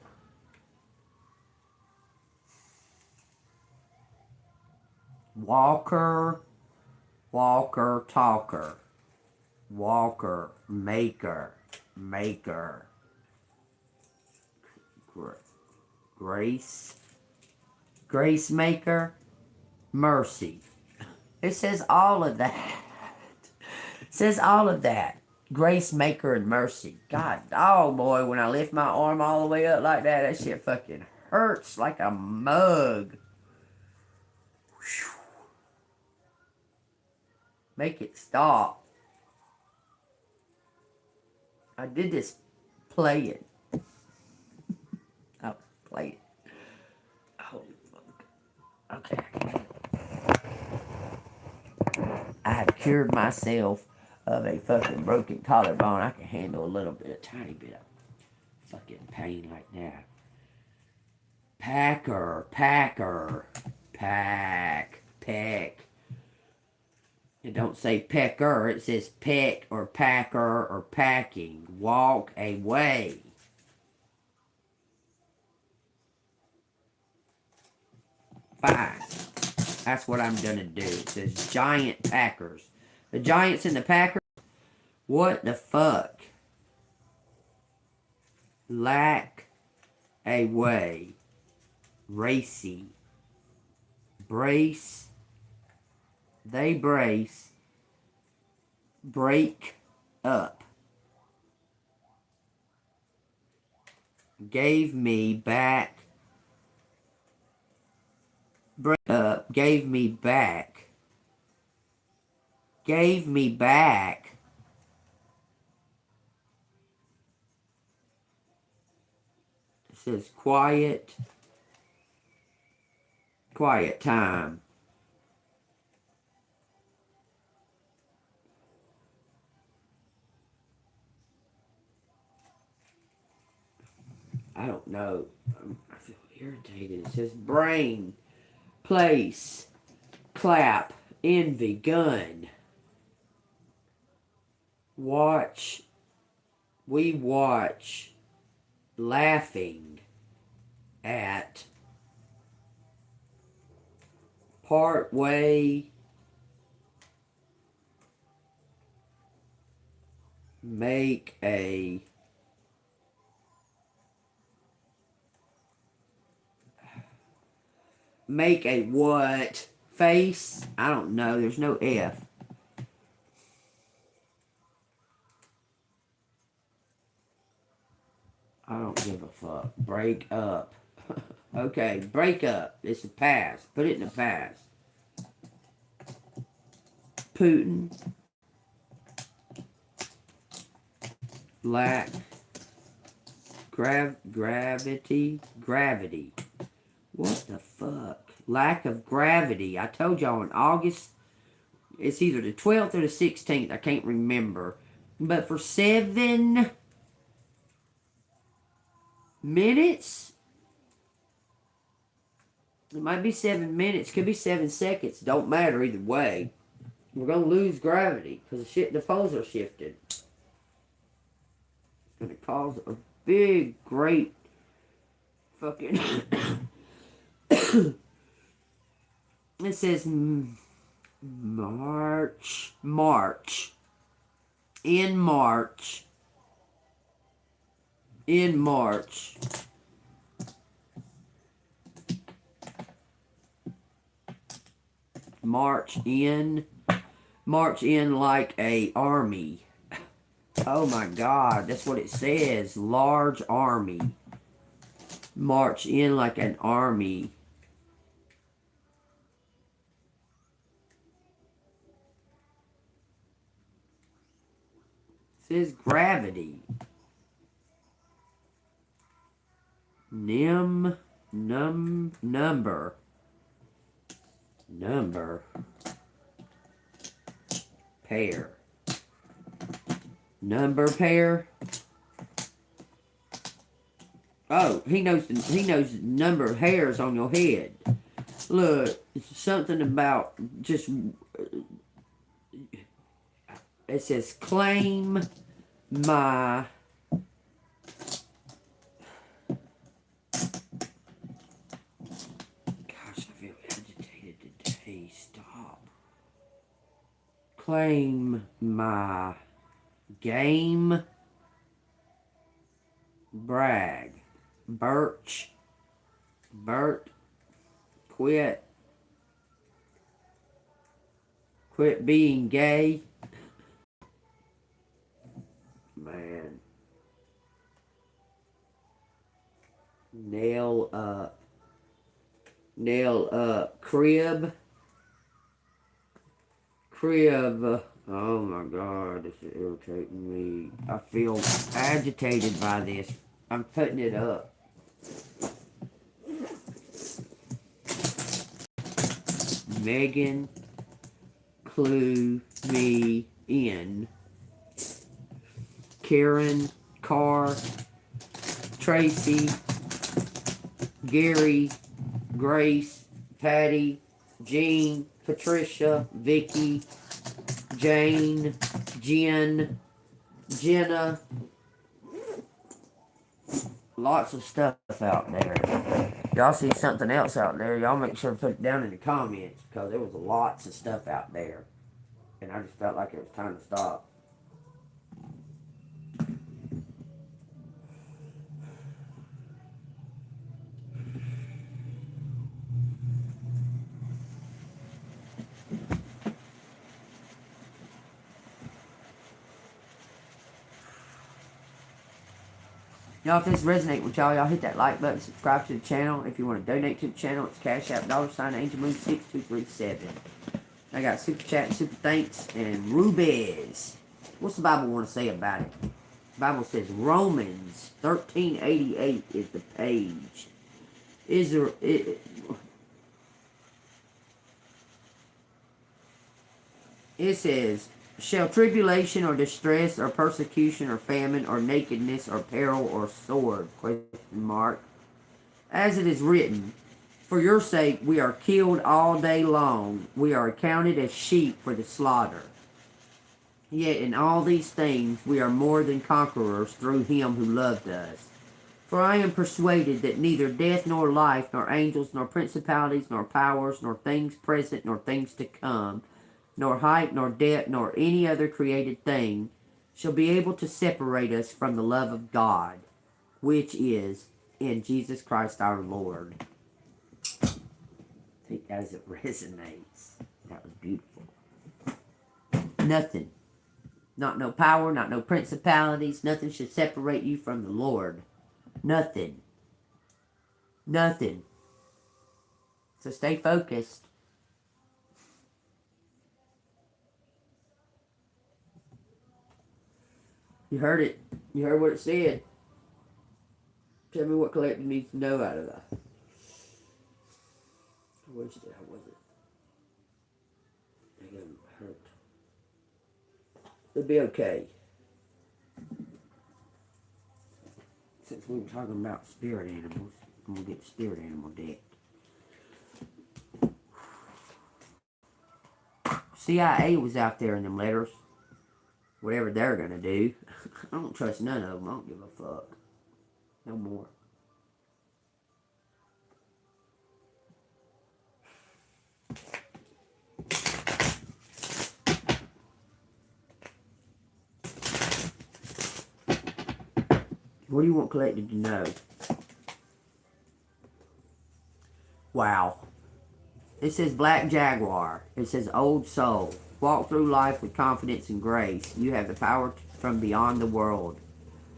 Walker, talker. Walker, maker. Grace maker, mercy. It says all of that. It says all of that. Grace maker and mercy. God, oh boy, when I lift my arm all the way up like that shit fucking hurts like a mug. Whew. Make it stop. I did this playing. I was playing. Holy fuck. Okay. I have cured myself of a fucking broken collarbone. I can handle a tiny bit of fucking pain like that. Peck. It don't say pecker, it says peck or packer or packing. Walk away. Fine. That's what I'm gonna do. It says giant packers. The Giants and the Packers? What the fuck? Lack away. Racy. Brace. They brace. Break up. Gave me back. Break up. Gave me back. Gave me back. It says quiet time. I don't know. I feel irritated. It says brain, place, clap, envy, gun. Watch. We watch. Laughing at. Part way. Make a what? Face? I don't know. There's no F. I don't give a fuck. Break up. Okay, break up. It's the past. Put it in the past. Putin. Lack. Gravity. What the fuck? Lack of gravity. I told y'all in August It's either the 12th or the 16th. I can't remember. But for 7 minutes, it might be 7 minutes, could be 7 seconds. Don't matter either way. We're going to lose gravity because the poles are shifted. It's going to cause a big, great fucking... It says March. In March. March in like a army. Oh my God, that's what it says. Large army. March in like an army. It says gravity. Number. Pair. Number pair. Oh, he knows the number of hairs on your head. Look, it's something about just. It says claim my. Gosh, I feel agitated today. Stop. Claim my game. Brag. Bert. Quit being gay. Man. Nail up. Crib. Oh my God, this is irritating me. I feel agitated by this. I'm putting it up. Megan, clue me in. Karen, Carr, Tracy, Gary, Grace, Patty, Jean, Patricia, Vicky, Jane, Jen, Jenna. Lots of stuff out there. Y'all see something else out there, y'all make sure to put it down in the comments, because there was lots of stuff out there. And I just felt like it was time to stop. Y'all, if this resonates with y'all hit that like button, subscribe to the channel. If you want to donate to the channel, it's Cash App, $AngelMoon6237. I got Super Chat and Super Thanks and Rubies. What's the Bible want to say about it? The Bible says Romans 13:88 is the page. It says, shall tribulation or distress or persecution or famine or nakedness or peril or sword? Question mark. As it is written, for your sake we are killed all day long. We are accounted as sheep for the slaughter. Yet in all these things we are more than conquerors through him who loved us. For I am persuaded that neither death nor life, nor angels, nor principalities, nor powers, nor things present, nor things to come, nor height, nor depth, nor any other created thing shall be able to separate us from the love of God, which is in Jesus Christ our Lord. I think as it resonates. That was beautiful. Nothing. Not no power, not no principalities. Nothing should separate you from the Lord. Nothing. Nothing. So stay focused. You heard it. You heard what it said. Tell me what collective needs to know out of that. I wish that I wasn't. I got hurt. It'll be okay. Since we were talking about spirit animals, I'm gonna get the spirit animal deck. CIA was out there in them letters. Whatever they're gonna do. I don't trust none of them. I don't give a fuck. No more. What do you want collected to know? Wow. It says Black Jaguar. It says Old Soul. Walk through life with confidence and grace. You have the power from beyond the world.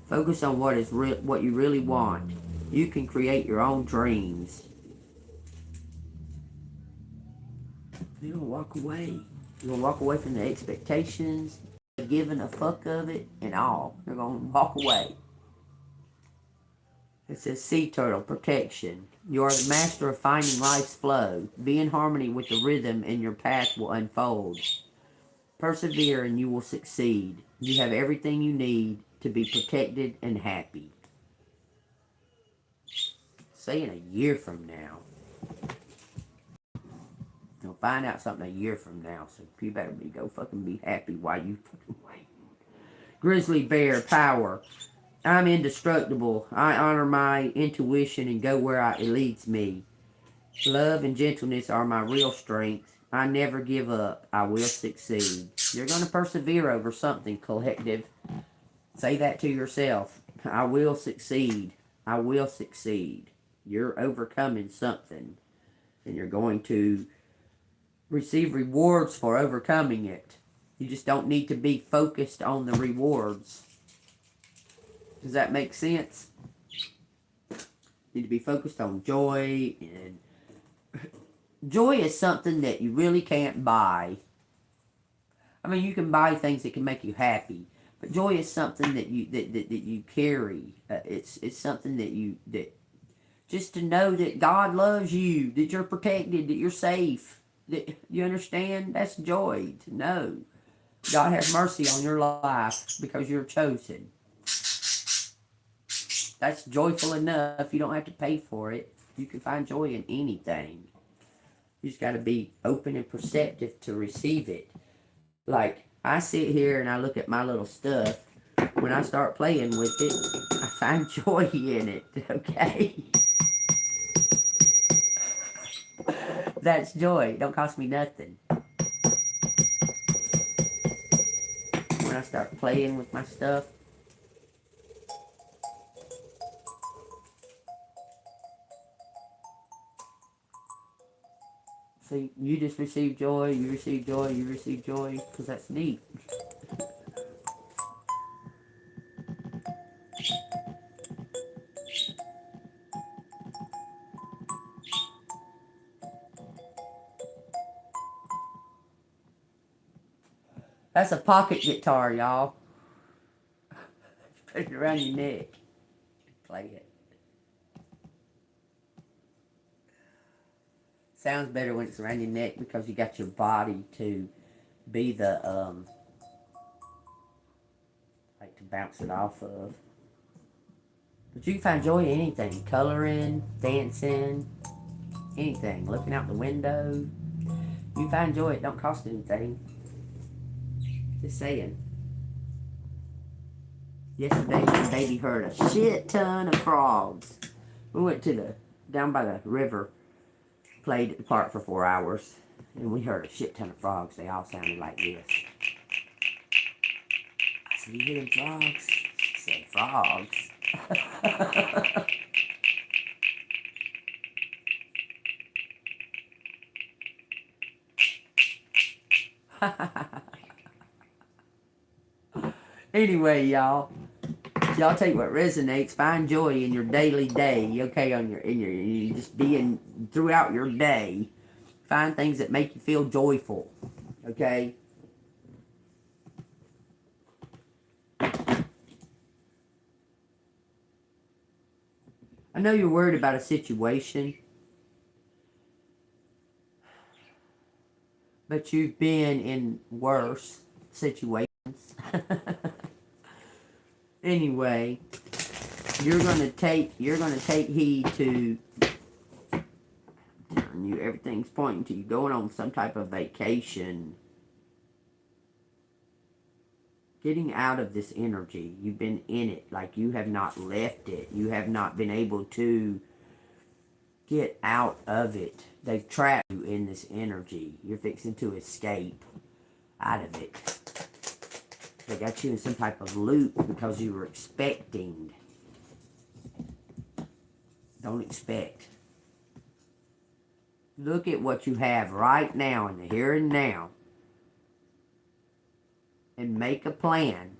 Focus on what what you really want. You can create your own dreams. You're gonna walk away. You're gonna walk away from the expectations, giving a fuck of it, and all. You're gonna walk away. It says Sea Turtle, protection. You are the master of finding life's flow. Be in harmony with the rhythm and your path will unfold. Persevere and you will succeed. You have everything you need to be protected and happy. Say in a year from now. You'll find out something a year from now, so you better go fucking be happy while you fucking wait. Grizzly Bear, power. I'm indestructible. I honor my intuition and go where it leads me. Love and gentleness are my real strength. I never give up. I will succeed. You're going to persevere over something, collective. Say that to yourself. I will succeed. I will succeed. You're overcoming something. And you're going to receive rewards for overcoming it. You just don't need to be focused on the rewards. Does that make sense? You need to be focused on joy, and joy is something that you really can't buy. I mean, you can buy things that can make you happy, but joy is something that you carry. It's something that just to know that God loves you, that you're protected, that you're safe, that you understand. That's joy, to know God has mercy on your life because you're chosen. That's joyful enough. You don't have to pay for it. You can find joy in anything. You just got to be open and perceptive to receive it. Like, I sit here and I look at my little stuff. When I start playing with it, I find joy in it, okay? That's joy. It don't cost me nothing. When I start playing with my stuff, see, you just receive joy, you receive joy, you receive joy, because that's neat. That's a pocket guitar, y'all. Put it around your neck. Play it. Sounds better when it's around your neck because you got your body to be the, like to bounce it off of. But you can find joy in anything. Coloring, dancing, anything. Looking out the window. You find joy, it don't cost anything. Just saying. Yesterday, my baby heard a shit ton of frogs. We went to down by the river, played at the park for 4 hours, and we heard a shit ton of frogs. They all sounded like this. I said, you hear them frogs? She said, frogs. Anyway, y'all take what resonates. Find joy in your daily day, okay? You just being throughout your day. Find things that make you feel joyful, okay? I know you're worried about a situation, but you've been in worse situations. Anyway, you're gonna take heed to, I'm telling you, everything's pointing to you going on some type of vacation. Getting out of this energy. You've been in it, like you have not left it. You have not been able to get out of it. They've trapped you in this energy. You're fixing to escape out of it. They got you in some type of loop because you were expecting. Don't expect. Look at what you have right now in the here and now. And make a plan.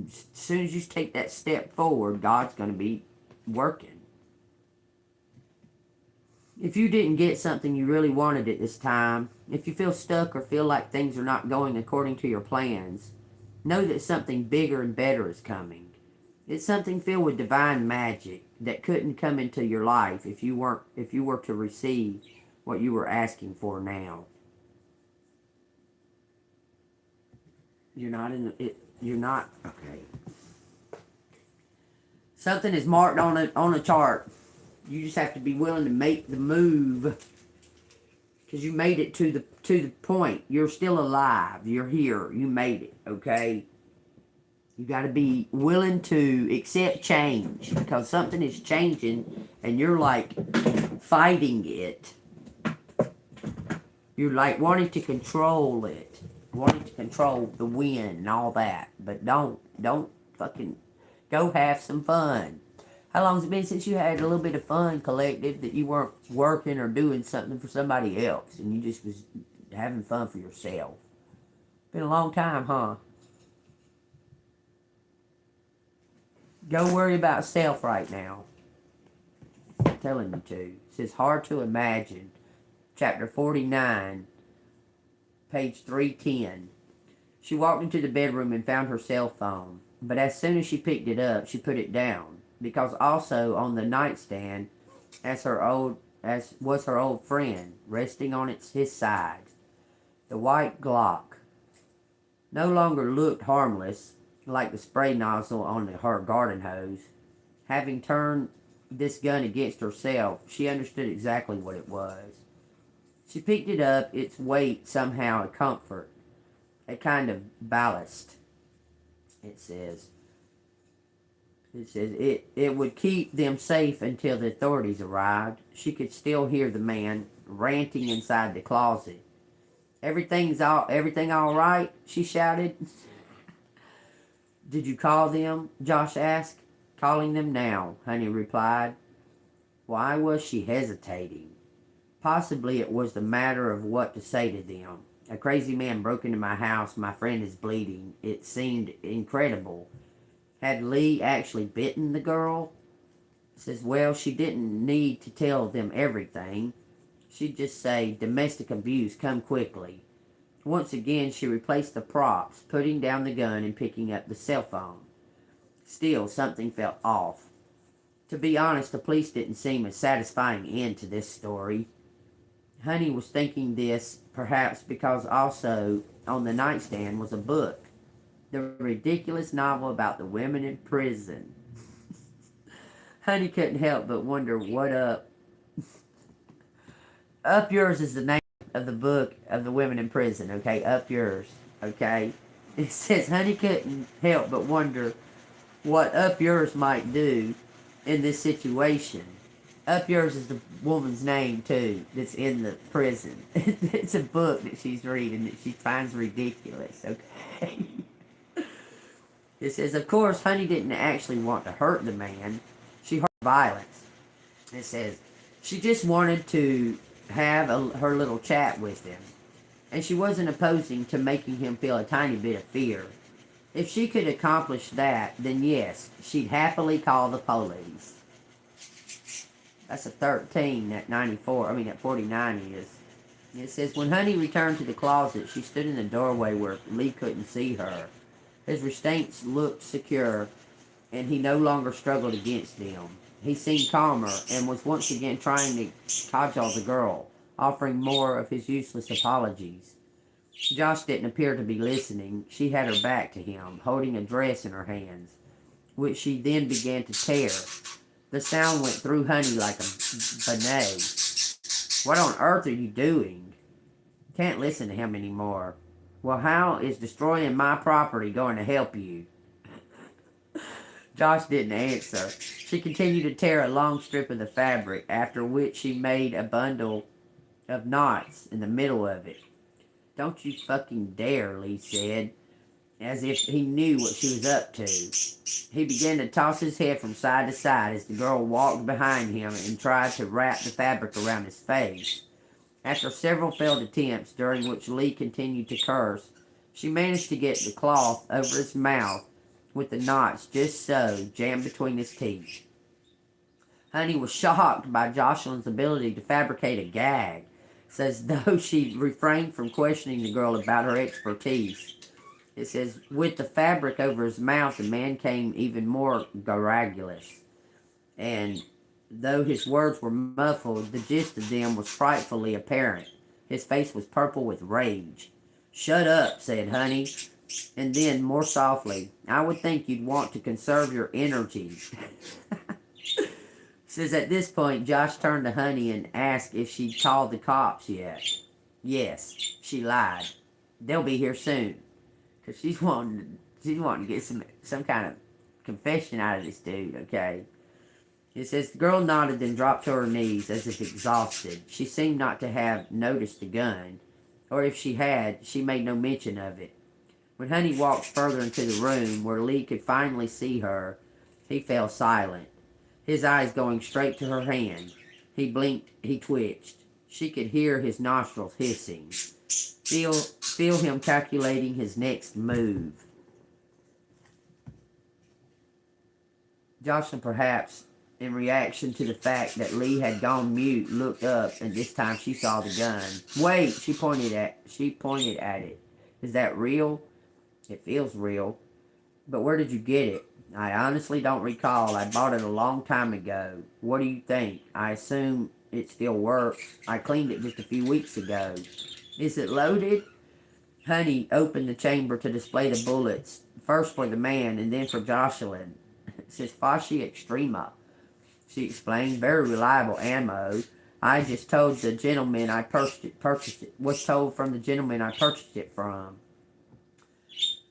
As soon as you take that step forward, God's going to be working. If you didn't get something you really wanted at this time, if you feel stuck or feel like things are not going according to your plans, know that something bigger and better is coming. It's something filled with divine magic that couldn't come into your life if you were to receive what you were asking for now. You're not okay. Something is marked on a chart. You just have to be willing to make the move, because you made it to the point. You're still alive. You're here. You made it. Okay. You got to be willing to accept change, because something is changing, and you're like fighting it. You're like wanting to control it, wanting to control the wind and all that. But don't fucking go have some fun. How long has it been since you had a little bit of fun, collective, that you weren't working or doing something for somebody else and you just was having fun for yourself? Been a long time, huh? Go worry about self right now. I'm telling you to. It says hard to imagine. Chapter 49, page 310. She walked into the bedroom and found her cell phone, but as soon as she picked it up, she put it down, because also on the nightstand, as was her old friend, resting on his side. The white Glock no longer looked harmless, like the spray nozzle on her garden hose. Having turned this gun against herself, she understood exactly what it was. She picked it up, its weight somehow a comfort, a kind of ballast. It says it would keep them safe until the authorities arrived. She could still hear the man ranting inside the closet. Everything all right? She shouted. Did you call them? Josh asked. Calling them now, Honey replied. Why was she hesitating? Possibly it was the matter of what to say to them. A crazy man broke into my house. My friend is bleeding. It seemed incredible. Had Lee actually bitten the girl? Says, well, she didn't need to tell them everything. She'd just say, domestic abuse, come quickly. Once again, she replaced the props, putting down the gun and picking up the cell phone. Still, something felt off. To be honest, the police didn't seem a satisfying end to this story. Honey was thinking this, perhaps because also on the nightstand was a book. The ridiculous novel about the women in prison. Honey couldn't help but wonder what up. Up Yours is the name of the book of the women in prison, okay? Up Yours, okay? It says Honey couldn't help but wonder what Up Yours might do in this situation. Up Yours is the woman's name, too, that's in the prison. It's a book that she's reading that she finds ridiculous, okay? It says, of course, Honey didn't actually want to hurt the man. She heard violence. It says, she just wanted to have her little chat with him. And she wasn't opposing to making him feel a tiny bit of fear. If she could accomplish that, then yes, she'd happily call the police. That's a 13 at 49 is. It says, when Honey returned to the closet, she stood in the doorway where Lee couldn't see her. His restraints looked secure, and he no longer struggled against them. He seemed calmer, and was once again trying to cajole the girl. offering more of his useless apologies. Josh didn't appear to be listening. She had her back to him, holding a dress in her hands, which she then began to tear. The sound went through Honey like a benet. What on earth are you doing? Can't listen to him anymore. Well, how is destroying my property going to help you? Josh didn't answer. She continued to tear a long strip of the fabric, after which she made a bundle of knots in the middle of it. Don't you fucking dare, Lee said, as if he knew what she was up to. He began to toss his head from side to side as the girl walked behind him and tried to wrap the fabric around his face. After several failed attempts, during which Lee continued to curse, she managed to get the cloth over his mouth with the knots just so, jammed between his teeth. Honey was shocked by Jocelyn's ability to fabricate a gag. Says though she refrained from questioning the girl about her expertise. It says, with the fabric over his mouth, the man came even more garrulous. And though his words were muffled, the gist of them was frightfully apparent. His face was purple with rage. Shut up, said Honey. And then, more softly, I would think you'd want to conserve your energy. Says at this point, Josh turned to Honey and asked if she'd called the cops yet. Yes, she lied. They'll be here soon. Because she's wanting to get some kind of confession out of this dude, okay? It says the girl nodded and dropped to her knees as if exhausted. She seemed not to have noticed the gun, or if she had, she made no mention of it. When Honey walked further into the room where Lee could finally see her, he fell silent, his eyes going straight to her hand. He blinked, he twitched. She could hear his nostrils hissing. Feel him calculating his next move. Jocelyn, perhaps in reaction to the fact that Lee had gone mute, looked up, and this time she saw the gun. Wait, she pointed at it. Is that real? It feels real. But where did you get it? I honestly don't recall. I bought it a long time ago. What do you think? I assume it still works. I cleaned it just a few weeks ago. Is it loaded? Honey opened the chamber to display the bullets, first for the man and then for Jocelyn. It says Fasci Extrema. She explained, very reliable ammo. I just told the gentleman I purchased it. Was told from the gentleman I purchased it from.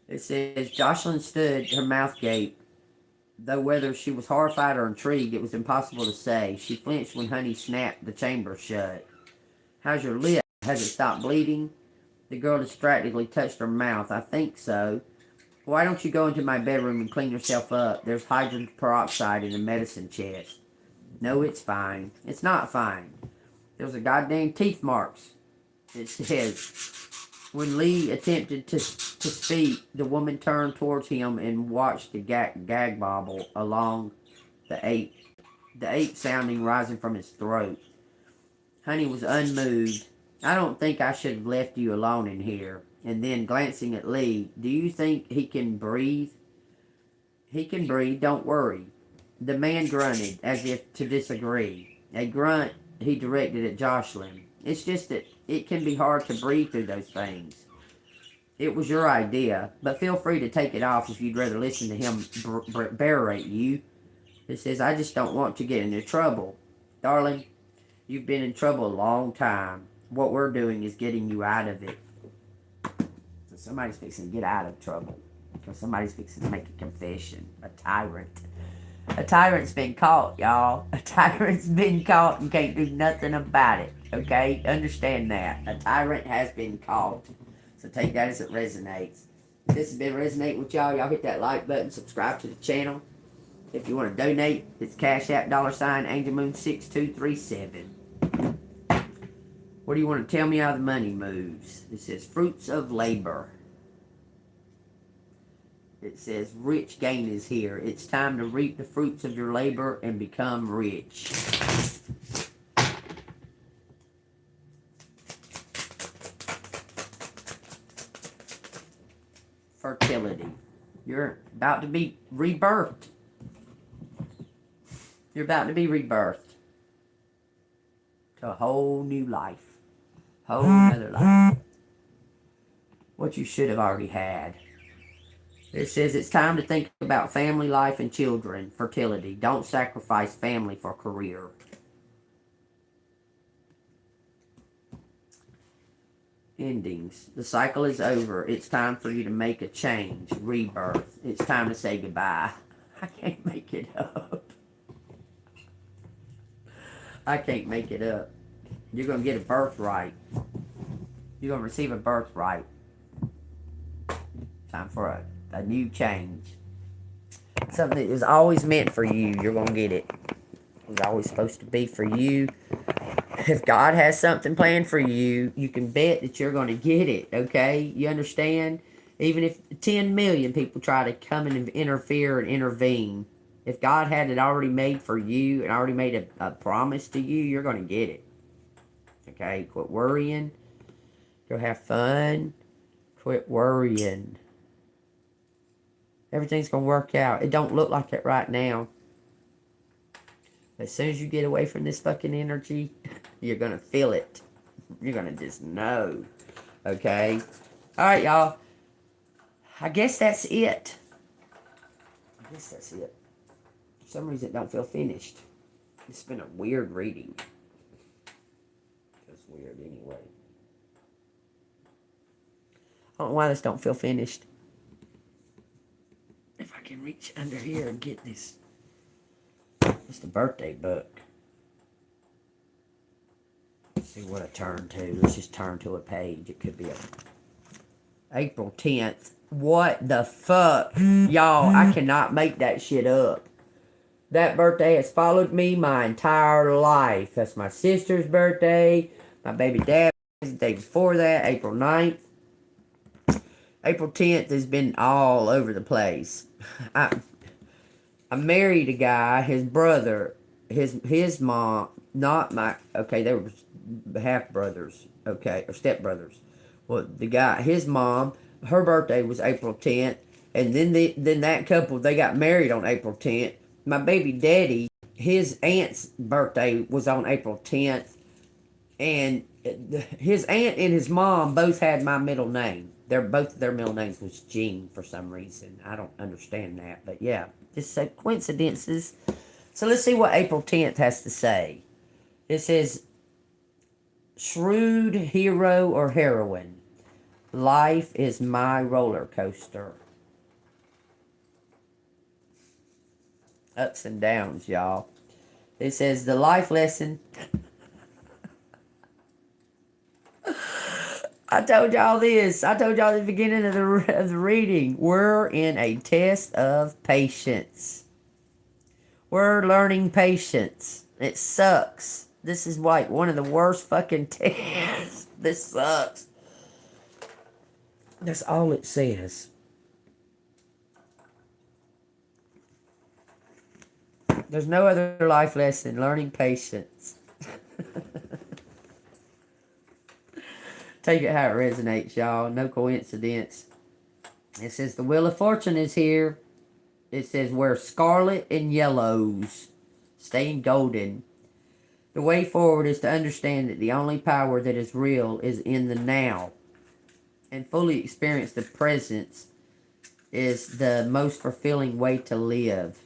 It says Jocelyn stood, her mouth gaped. Though whether she was horrified or intrigued, it was impossible to say. She flinched when Honey snapped the chamber shut. How's your lip? Has it stopped bleeding? The girl distractedly touched her mouth. I think so. Why don't you go into my bedroom and clean yourself up? There's hydrogen peroxide in the medicine chest. No, it's fine. It's not fine. There's a goddamn teeth marks. It says. When Lee attempted to speak, the woman turned towards him and watched the gag bobble along the ape sounding rising from his throat. Honey was unmoved. I don't think I should have left you alone in here. And then, glancing at Lee, do you think he can breathe? He can breathe, don't worry. The man grunted, as if to disagree. A grunt he directed at Jocelyn. It's just that it can be hard to breathe through those things. It was your idea, but feel free to take it off if you'd rather listen to him berate you. It says, I just don't want to get into trouble. Darling, you've been in trouble a long time. What we're doing is getting you out of it. So somebody's fixing to get out of trouble. Because somebody's fixing to make a confession. A tyrant. A tyrant's been caught, y'all. A tyrant's been caught and can't do nothing about it. Okay? Understand that. A tyrant has been caught. So take that as it resonates. If this has been resonating with y'all, y'all hit that like button, subscribe to the channel. If you want to donate, it's Cash App $AngelMoon6237. What do you want to tell me how the money moves? It says fruits of labor. It says rich gain is here. It's time to reap the fruits of your labor and become rich. Fertility. You're about to be rebirthed. You're about to be rebirthed to a whole new life. Whole nother life. What you should have already had. It says it's time to think about family life and children, fertility. Don't sacrifice family for career. Endings. The cycle is over. It's time for you to make a change. Rebirth. It's time to say goodbye. I can't make it up. I can't make it up. You're going to get a birthright. You're going to receive a birthright. Time for a new change. Something that was always meant for you. You're going to get it. It was always supposed to be for you. If God has something planned for you, you can bet that you're going to get it, okay? You understand? Even if 10 million people try to come and interfere and intervene, if God had it already made for you and already made a promise to you, you're going to get it. Okay? Quit worrying. Go have fun. Quit worrying. Everything's going to work out. It don't look like it right now. As soon as you get away from this fucking energy, you're going to feel it. You're going to just know. Okay? Alright, y'all. I guess that's it. For some reason, it don't feel finished. It's been a weird reading. It's weird anyway. I don't know why this don't feel finished. If I can reach under here and get this. It's the birthday book. Let's see what I turn to. Let's just turn to a page. It could be April 10th. What the fuck? Y'all, I cannot make that shit up. That birthday has followed me my entire life. That's my sister's birthday. My baby dad's the day before that, April 9th. April 10th has been all over the place. I married a guy, his brother, his mom, not my, okay, they were half brothers, okay, or step brothers. Well, the guy, his mom, her birthday was April 10th, and then that couple, they got married on April 10th. My baby daddy, his aunt's birthday was on April 10th, and his aunt and his mom both had my middle name. Both of their middle names was Jean for some reason. I don't understand that, but yeah. Just coincidences. So let's see what April 10th has to say. It says, shrewd hero or heroine. Life is my roller coaster. Ups and downs, y'all. It says the life lesson. I told y'all this. I told y'all at the beginning of the reading. We're in a test of patience. We're learning patience. It sucks. This is like one of the worst fucking tests. This sucks. That's all it says. There's no other life lesson. Learning patience. Take it how it resonates, y'all. No coincidence. It says the Wheel of Fortune is here. It says wear scarlet and yellows. Staying golden. The way forward is to understand that the only power that is real is in the now. And fully experience the presence is the most fulfilling way to live.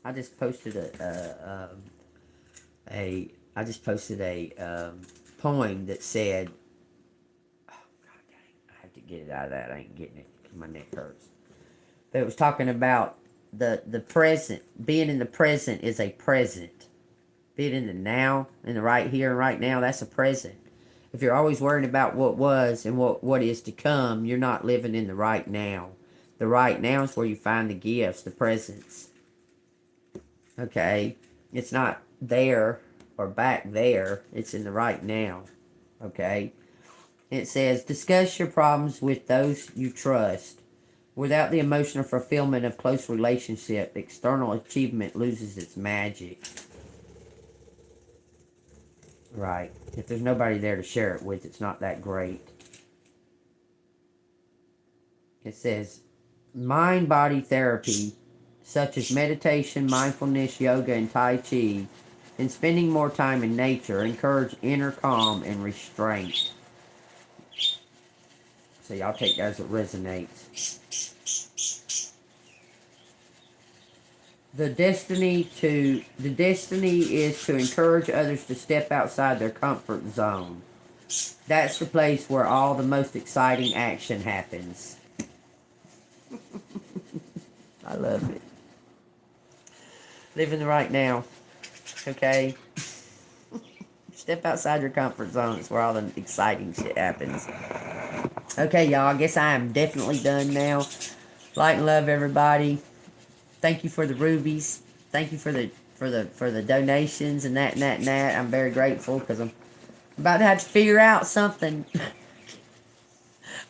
I just posted a poem that said, get it out of that. I ain't getting it because my neck hurts. But it was talking about the present. Being in the present is a present. Being in the now, in the right here and right now, that's a present. If you're always worrying about what was and what is to come, you're not living in the right now. The right now is where you find the gifts, the presents. Okay? It's not there or back there. It's in the right now. Okay? It says, discuss your problems with those you trust. Without the emotional fulfillment of close relationship, external achievement loses its magic. Right. If there's nobody there to share it with, it's not that great. It says, mind-body therapy, such as meditation, mindfulness, yoga, and Tai Chi, and spending more time in nature encourage inner calm and restraint. So y'all take that as it resonates. The destiny is to encourage others to step outside their comfort zone. That's the place where all the most exciting action happens. I love it. Living right now. Okay? Step outside your comfort zone. It's where all the exciting shit happens. Okay, y'all. I guess I am definitely done now. Light and love, everybody. Thank you for the rubies. Thank you for the donations and that. I'm very grateful because I'm about to have to figure out something.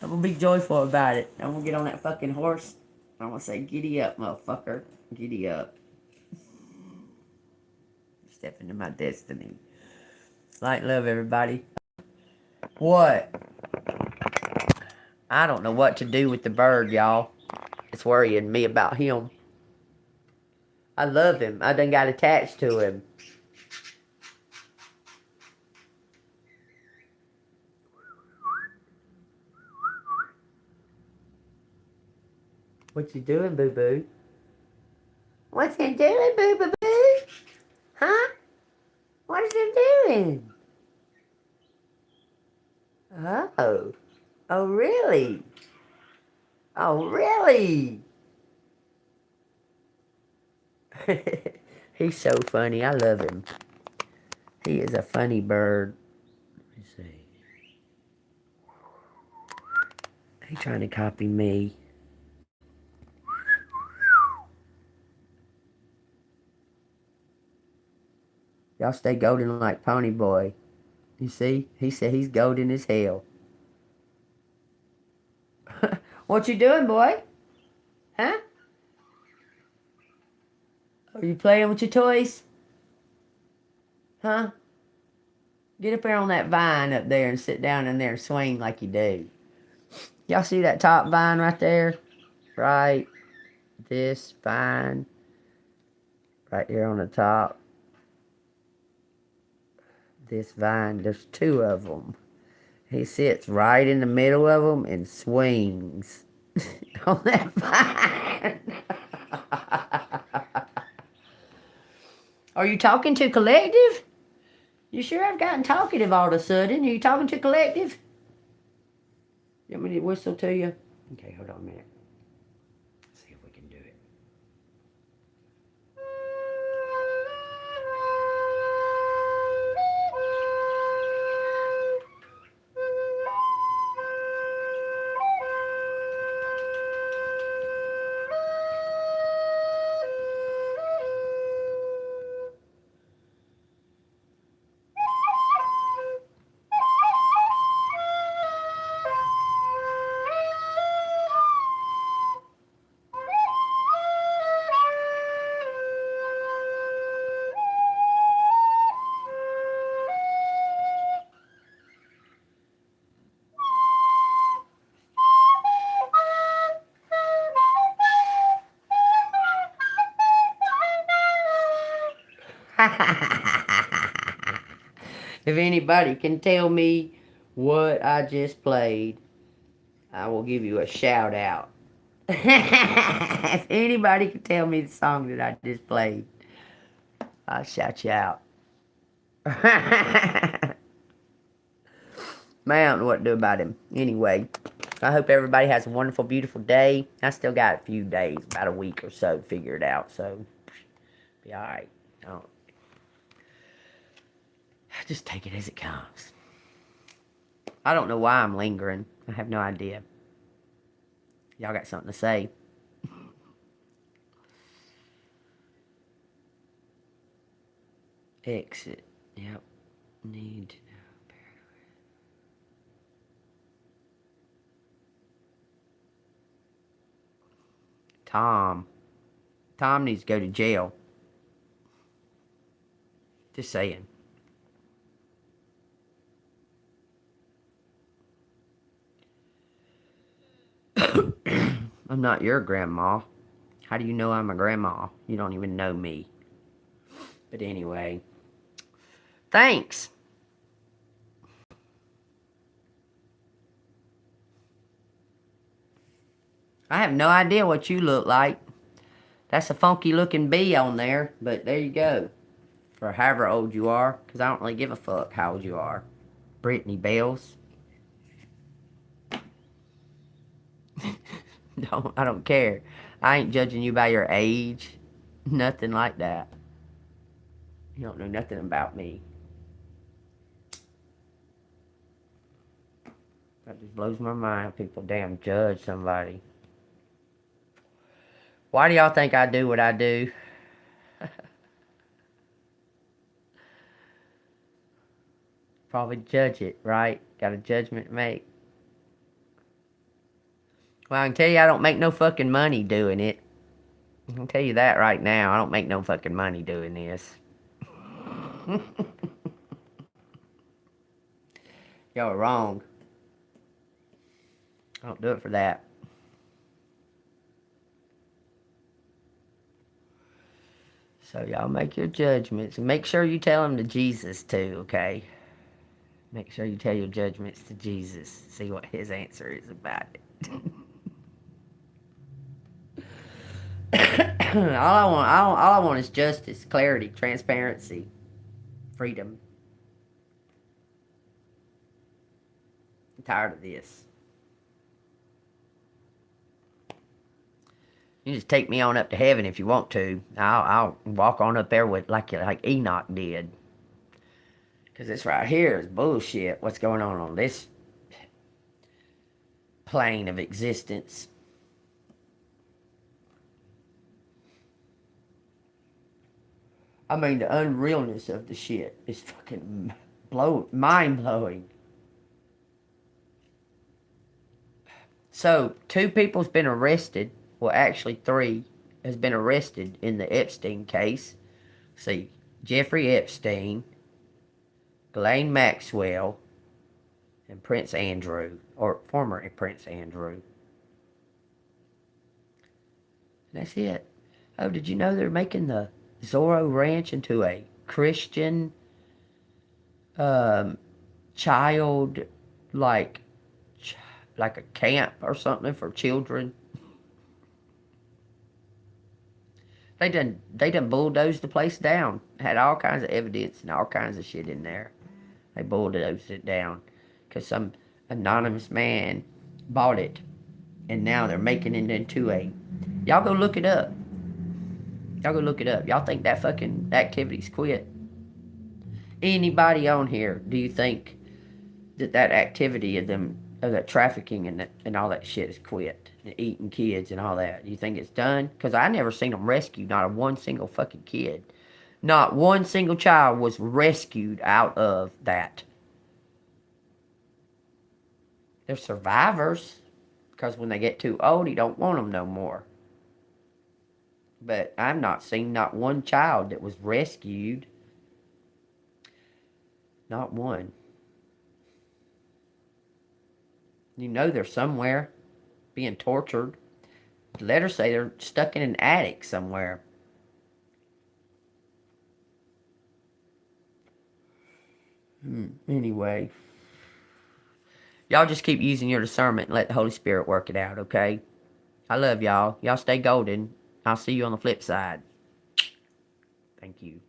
I'm gonna be joyful about it. I'm gonna get on that fucking horse. I'm gonna say, giddy up, motherfucker. Giddy up. Step into my destiny. Light and love, everybody. What? I don't know what to do with the bird, y'all. It's worrying me about him. I love him. I done got attached to him. What you doing, boo-boo? What's he doing, boo-boo-boo? Huh? What is he doing? Oh. Oh, really? Oh, really? He's so funny. I love him. He is a funny bird. Let me see. He trying to copy me. Y'all stay golden like Pony Boy. You see? He said he's golden as hell. What you doing, boy? Huh? Are you playing with your toys? Huh? Get up there on that vine up there and sit down in there and swing like you do. Y'all see that top vine right there? Right. This vine. Right here on the top. This vine. There's two of them. He sits right in the middle of them and swings on that vine. Are you talking to Collective? You sure I've gotten talkative all of a sudden? Are you talking to Collective? You want me to whistle to you? Okay, hold on a minute. Let's see if we can do it. If anybody can tell me what I just played, I will give you a shout out. If anybody can tell me the song that I just played, I'll shout you out. Man, I don't know what to do about him. Anyway, I hope everybody has a wonderful, beautiful day. I still got a few days, about a week or so to figure it out, so be alright. Just take it as it comes. I don't know why I'm lingering. I have no idea. Y'all got something to say? Exit. Yep. Need to know. Tom. Tom needs to go to jail. Just saying. I'm not your grandma. How do you know I'm a grandma? You don't even know me. But anyway, Thanks. I have no idea what you look like. That's a funky looking bee on there, but there you go. For however old you are, because I don't really give a fuck how old you are. Brittany Bells. No, I don't care. I ain't judging you by your age. Nothing like that. You don't know nothing about me. That just blows my mind. People damn judge somebody. Why do y'all think I do what I do? Probably judge it, right? Got a judgment to make. Well, I can tell you I don't make no fucking money doing it. I can tell you that right now. I don't make no fucking money doing this. Y'all are wrong. I don't do it for that. So y'all make your judgments. And make sure you tell them to Jesus too, okay? Make sure you tell your judgments to Jesus. See what his answer is about it. all I want is justice, clarity, transparency, freedom. I'm tired of this. You just take me on up to heaven if you want to. I'll walk on up there with like Enoch did. Because this right here is bullshit. What's going on this plane of existence? I mean, the unrealness of the shit is fucking mind-blowing. So, 2 people's been arrested. Well, actually 3 has been arrested in the Epstein case. See, Jeffrey Epstein, Ghislaine Maxwell, and Prince Andrew, or former Prince Andrew. And that's it. Oh, did you know they're making the Zorro Ranch into a Christian child, like a camp or something for children? They done bulldozed the place down. Had all kinds of evidence and all kinds of shit in there. They bulldozed it down because some anonymous man bought it, and now they're making it into a. Y'all go look it up. Y'all go look it up. Y'all think that fucking activity's quit? Anybody on here, do you think that activity of that trafficking and all that shit is quit? And eating kids and all that. Do you think it's done? Because I never seen them rescue not a one single fucking kid. Not one single child was rescued out of that. They're survivors. Because when they get too old, you don't want them no more. But I've not seen not one child that was rescued. Not one. You know they're somewhere being tortured. The letters say they're stuck in an attic somewhere. Anyway. Y'all just keep using your discernment and let the Holy Spirit work it out, okay? I love y'all. Y'all stay golden. I'll see you on the flip side. Thank you.